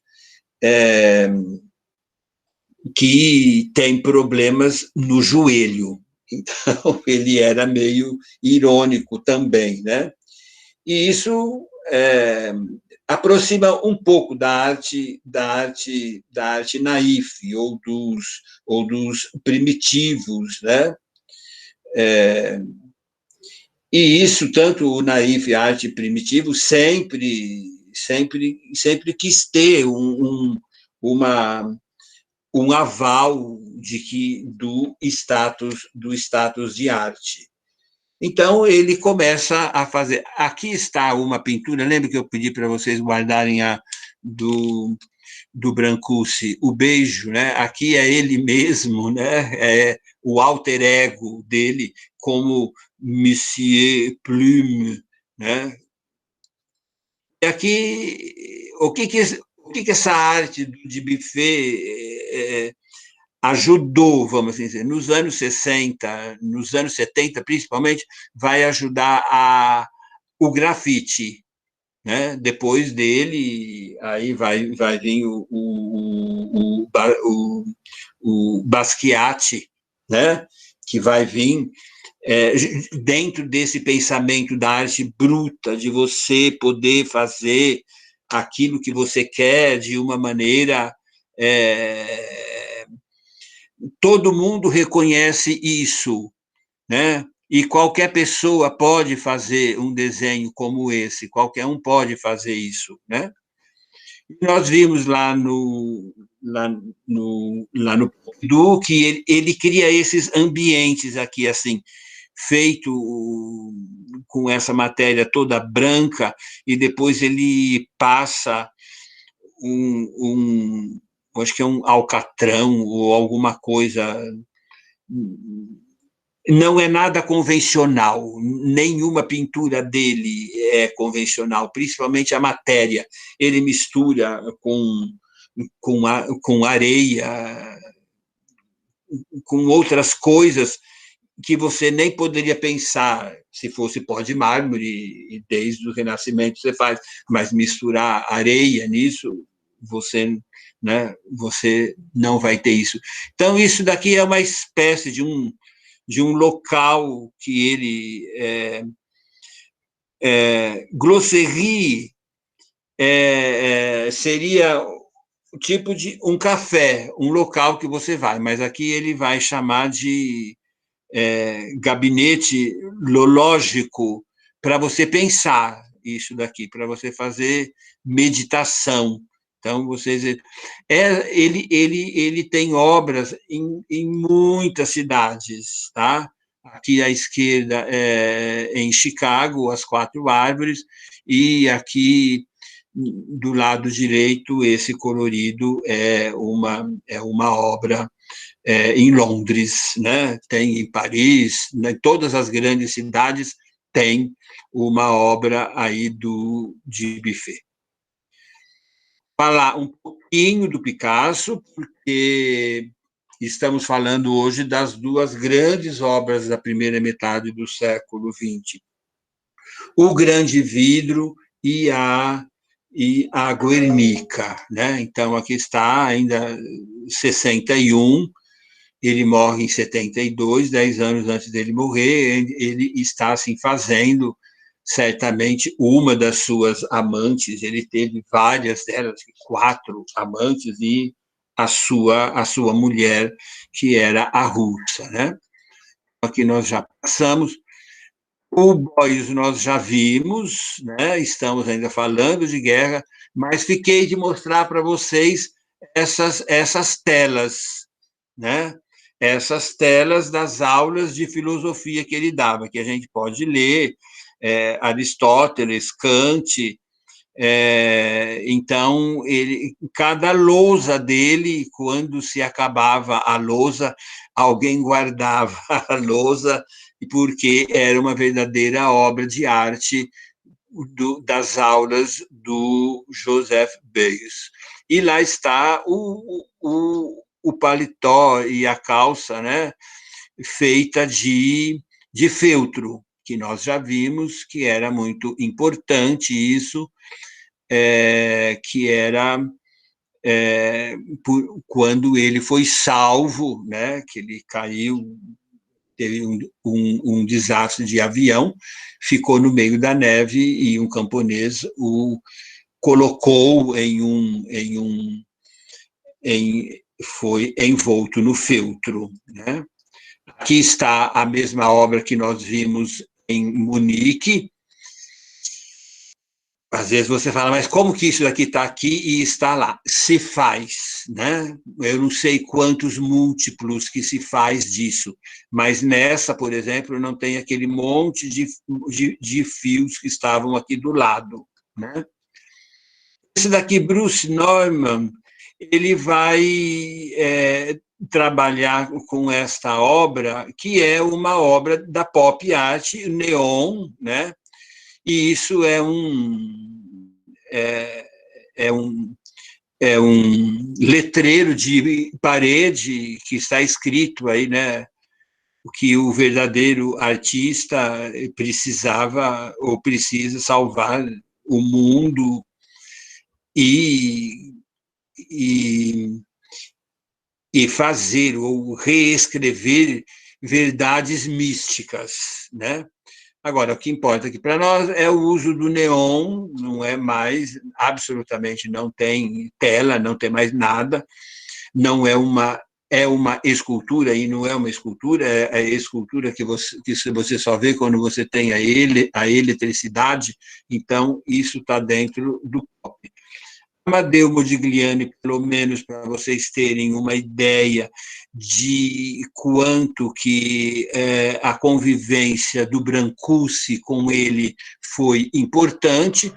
[SPEAKER 1] que têm problemas no joelho. Então, ele era meio irônico também, né? E isso aproxima um pouco da arte naif ou dos primitivos, né? E isso, tanto o naif e a arte primitivo, sempre quis ter um aval do status de arte. Então, ele começa a fazer. Aqui está uma pintura, lembra que eu pedi para vocês guardarem do Brancusi, O Beijo, né? Aqui é ele mesmo, né? É o alter ego dele como Monsieur Plume, né? E aqui, o que essa arte de Buffet ajudou, vamos assim dizer, nos anos 60, nos anos 70, principalmente, vai ajudar o grafite, né? Depois dele, aí vai vir o Basquiat, né? Que vai vir dentro desse pensamento da arte bruta, de você poder fazer aquilo que você quer de uma maneira... todo mundo reconhece isso, né? E qualquer pessoa pode fazer um desenho como esse, qualquer um pode fazer isso, né? Nós vimos lá no Pompidou que ele cria esses ambientes aqui, assim, feito com essa matéria toda branca, e depois ele passa acho que é um alcatrão ou alguma coisa não é nada convencional, nenhuma pintura dele é convencional, principalmente a matéria. Ele mistura com areia, com outras coisas que você nem poderia pensar se fosse pó de mármore, e desde o Renascimento você faz, mas misturar areia nisso, você não vai ter isso. Então, isso daqui é uma espécie de um local que ele... Glosserie seria o tipo de um café, um local que você vai, mas aqui ele vai chamar de gabinete lógico para você pensar isso daqui, para você fazer meditação. Então, ele tem obras em muitas cidades, tá? Aqui à esquerda em Chicago, As Quatro Árvores, e aqui do lado direito, esse colorido é uma obra em Londres, né? Tem em Paris, né? Em todas as grandes cidades tem uma obra aí de Buffet. Falar um pouquinho do Picasso, porque estamos falando hoje das duas grandes obras da primeira metade do século XX. O Grande Vidro e a Guernica, né? Então, aqui está ainda 61, ele morre em 72, 10 anos antes dele morrer, ele está assim, fazendo certamente uma das suas amantes, ele teve várias delas, 4 amantes, e a sua mulher, que era a russa, né? Aqui nós já passamos. O Boys nós já vimos, né? Estamos ainda falando de guerra, mas fiquei de mostrar para vocês essas telas, né? Essas telas das aulas de filosofia que ele dava, que a gente pode ler, Aristóteles, Kant. Então, cada lousa dele, quando se acabava a lousa, alguém guardava a lousa, porque era uma verdadeira obra de arte das aulas do Joseph Beuys. E lá está o paletó e a calça, né, feita de feltro, que nós já vimos que era muito importante isso, que era quando ele foi salvo, né, que ele caiu, teve um desastre de avião, ficou no meio da neve e um camponês o colocou foi envolto no feltro, né? Aqui está a mesma obra que nós vimos em Munique. Às vezes você fala, mas como que isso daqui está aqui e está lá? Se faz, né? Eu não sei quantos múltiplos que se faz disso, mas nessa, por exemplo, não tem aquele monte de fios que estavam aqui do lado, né? Esse daqui, Bruce Neumann, ele vai trabalhar com esta obra, que é uma obra da pop art, neon, né? E isso é um letreiro de parede que está escrito aí, né? O que o verdadeiro artista precisava ou precisa salvar o mundo e, e, e fazer ou reescrever verdades místicas, né? Agora, o que importa aqui para nós é o uso do neon, não é mais, absolutamente não tem tela, não tem mais nada, não é uma escultura, e não é uma escultura, é a escultura que você só vê quando você tem a eletricidade, então isso está dentro do pop. Amadeu Modigliani, pelo menos para vocês terem uma ideia de quanto que a convivência do Brancusi com ele foi importante.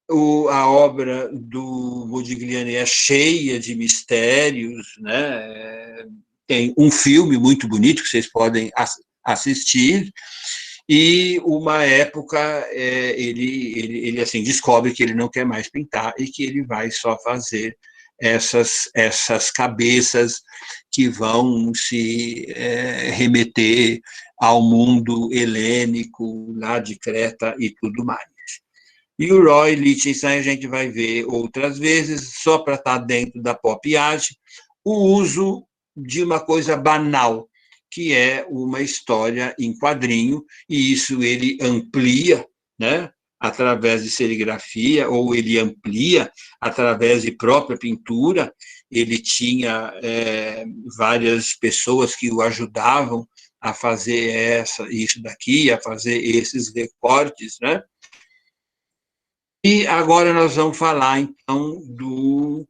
[SPEAKER 1] A obra do Modigliani é cheia de mistérios, né? tem um filme muito bonito que vocês podem assistir, e uma época ele assim descobre que ele não quer mais pintar e que ele vai só fazer essas cabeças que vão se remeter ao mundo helênico, lá de Creta e tudo mais. E o Roy Lichtenstein a gente vai ver outras vezes, só para estar dentro da pop art, o uso de uma coisa banal, que é uma história em quadrinho, e isso ele amplia, né, através de serigrafia, ou ele amplia através de própria pintura. Ele tinha várias pessoas que o ajudavam a fazer isso daqui, a fazer esses recortes, né? E agora nós vamos falar, então, do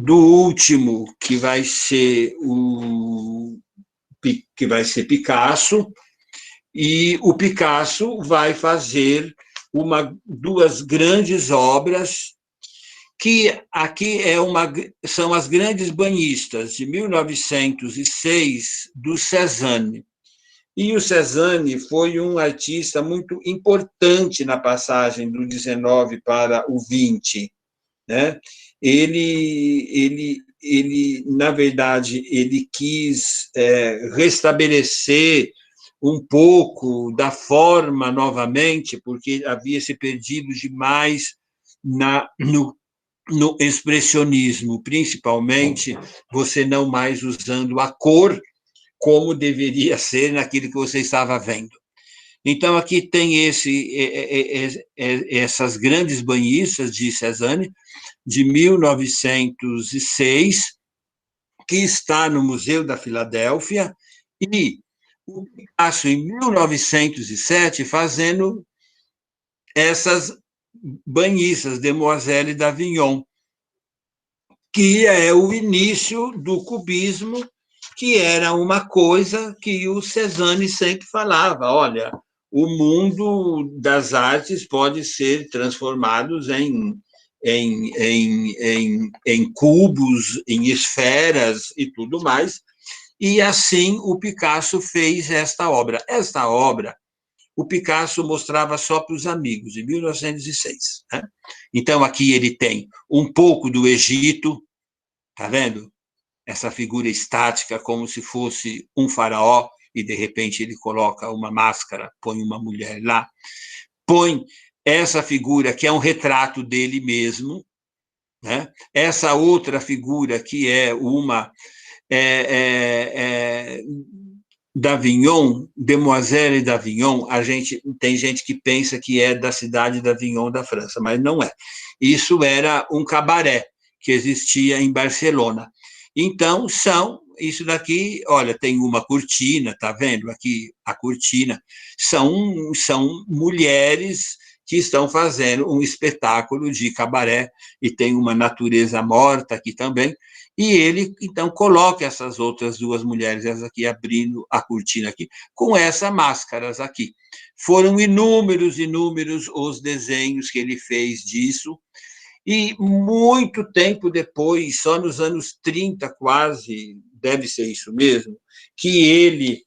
[SPEAKER 1] último, que vai ser Picasso, e o Picasso vai fazer duas grandes obras, que aqui são as grandes banhistas, de 1906, do Cézanne. E o Cézanne foi um artista muito importante na passagem do 19 para o 20, né? Ele na verdade, ele quis restabelecer um pouco da forma novamente, porque havia se perdido demais no expressionismo, principalmente você não mais usando a cor como deveria ser naquilo que você estava vendo. Então, aqui tem essas grandes banhistas de Cézanne, de 1906, que está no Museu da Filadélfia, e o Picasso, em 1907, fazendo essas banhistas, Demoiselle d'Avignon, que é o início do cubismo, que era uma coisa que o Cézanne sempre falava: olha, o mundo das artes pode ser transformado em cubos, em esferas e tudo mais. E assim o Picasso fez esta obra. Esta obra, o Picasso mostrava só para os amigos, em 1906. Né? Então, aqui ele tem um pouco do Egito, tá vendo? Essa figura estática, como se fosse um faraó, e de repente ele coloca uma máscara, põe uma mulher lá, põe essa figura que é um retrato dele mesmo, né? Essa outra figura que é uma d'Avignon, Demoiselle d'Avignon, tem gente que pensa que é da cidade d'Avignon da França, mas não é. Isso era um cabaré que existia em Barcelona. Então, isso daqui, olha, tem uma cortina, tá vendo aqui a cortina? São mulheres que estão fazendo um espetáculo de cabaré, e tem uma natureza morta aqui também, e ele, então, coloca essas outras duas mulheres, essa aqui abrindo a cortina aqui, com essas máscaras aqui. Foram inúmeros os desenhos que ele fez disso, e muito tempo depois, só nos anos 30 quase, deve ser isso mesmo, que ele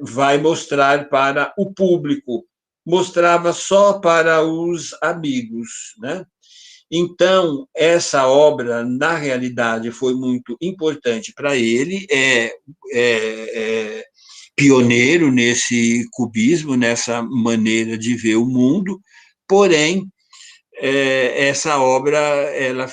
[SPEAKER 1] vai mostrar para o público. Mostrava só para os amigos, né? Então, essa obra, na realidade, foi muito importante para ele, é pioneiro nesse cubismo, nessa maneira de ver o mundo, porém, essa obra ela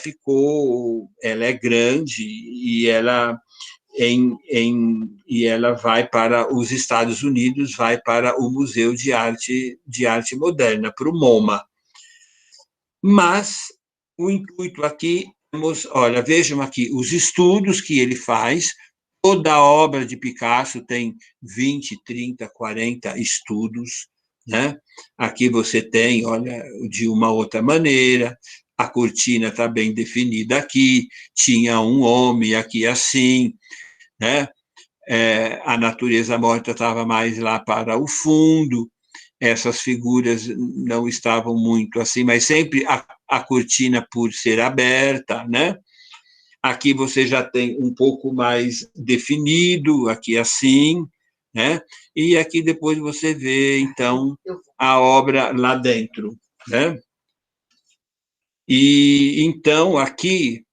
[SPEAKER 1] é grande, e ela vai para os Estados Unidos, vai para o Museu de Arte Moderna, para o MoMA. Mas o intuito aqui, olha, vejam aqui os estudos que ele faz. Toda a obra de Picasso tem 20, 30, 40 estudos, né? Aqui você tem, olha, de uma outra maneira, a cortina está bem definida aqui, tinha um homem aqui assim, né? A natureza morta estava mais lá para o fundo, essas figuras não estavam muito assim, mas sempre a cortina por ser aberta, né? Aqui você já tem um pouco mais definido, aqui assim, né? E aqui depois você vê, então, a obra lá dentro, né? E, então, aqui,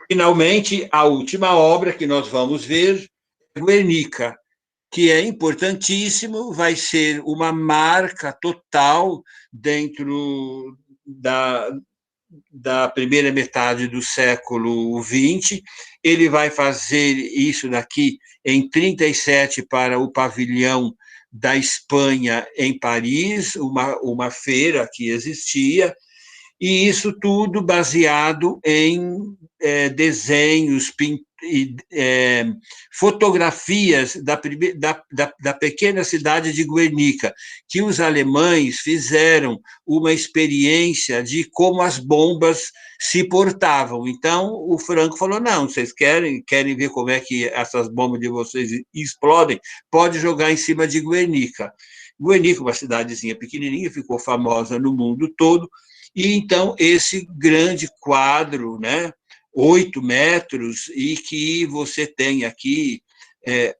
[SPEAKER 1] finalmente, a última obra que nós vamos ver é Guernica, que é importantíssimo, vai ser uma marca total dentro da primeira metade do século XX. Ele vai fazer isso daqui em 37 para o pavilhão da Espanha em Paris, uma feira que existia, e isso tudo baseado em desenhos, fotografias da pequena cidade de Guernica, que os alemães fizeram uma experiência de como as bombas se portavam. Então, o Franco falou, não, vocês querem ver como é que essas bombas de vocês explodem? Pode jogar em cima de Guernica. Guernica, uma cidadezinha pequenininha, ficou famosa no mundo todo, e então esse grande quadro, né, 8 metros, e que você tem aqui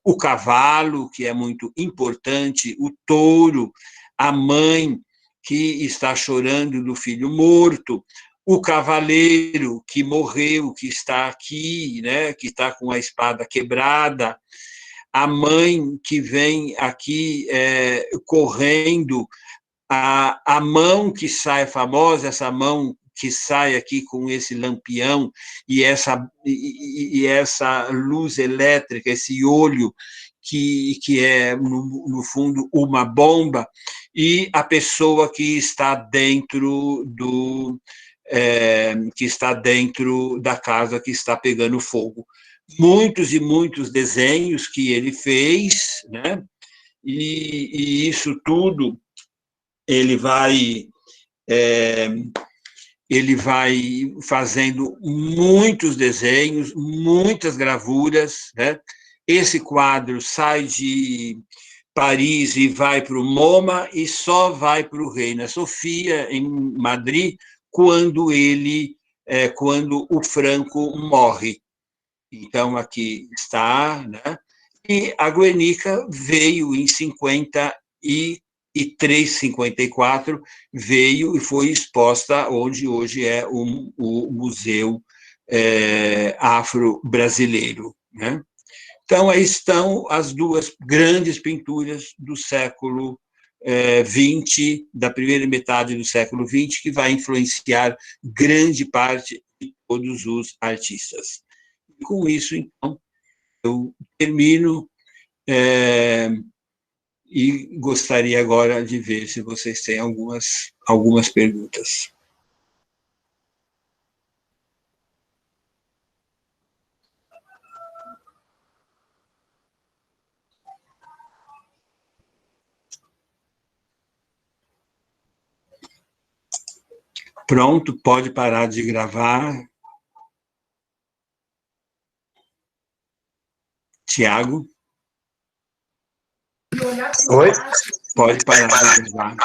[SPEAKER 1] o cavalo, que é muito importante, o touro, a mãe que está chorando do filho morto, o cavaleiro que morreu, que está aqui, né, que está com a espada quebrada, a mãe que vem aqui correndo, a mão que sai famosa, essa mão que sai aqui com esse lampião e essa luz elétrica, esse olho que é, no fundo, uma bomba, e a pessoa que está dentro que está dentro da casa que está pegando fogo. Muitos e muitos desenhos que ele fez, né? E isso tudo ele vai fazendo muitos desenhos, muitas gravuras, né? Esse quadro sai de Paris e vai para o MoMA e só vai para o Reina Sofia, em Madrid, quando o Franco morre. Então, aqui está, né? E a Guernica veio em 54, veio e foi exposta onde hoje é o Museu Afro-Brasileiro, né? Então, aí estão as duas grandes pinturas do século XX, da primeira metade do século XX, que vai influenciar grande parte de todos os artistas. E com isso, então, eu termino e gostaria agora de ver se vocês têm algumas perguntas. Pronto, pode parar de gravar. Tiago?
[SPEAKER 2] Oi?
[SPEAKER 1] Pode parar de gravar.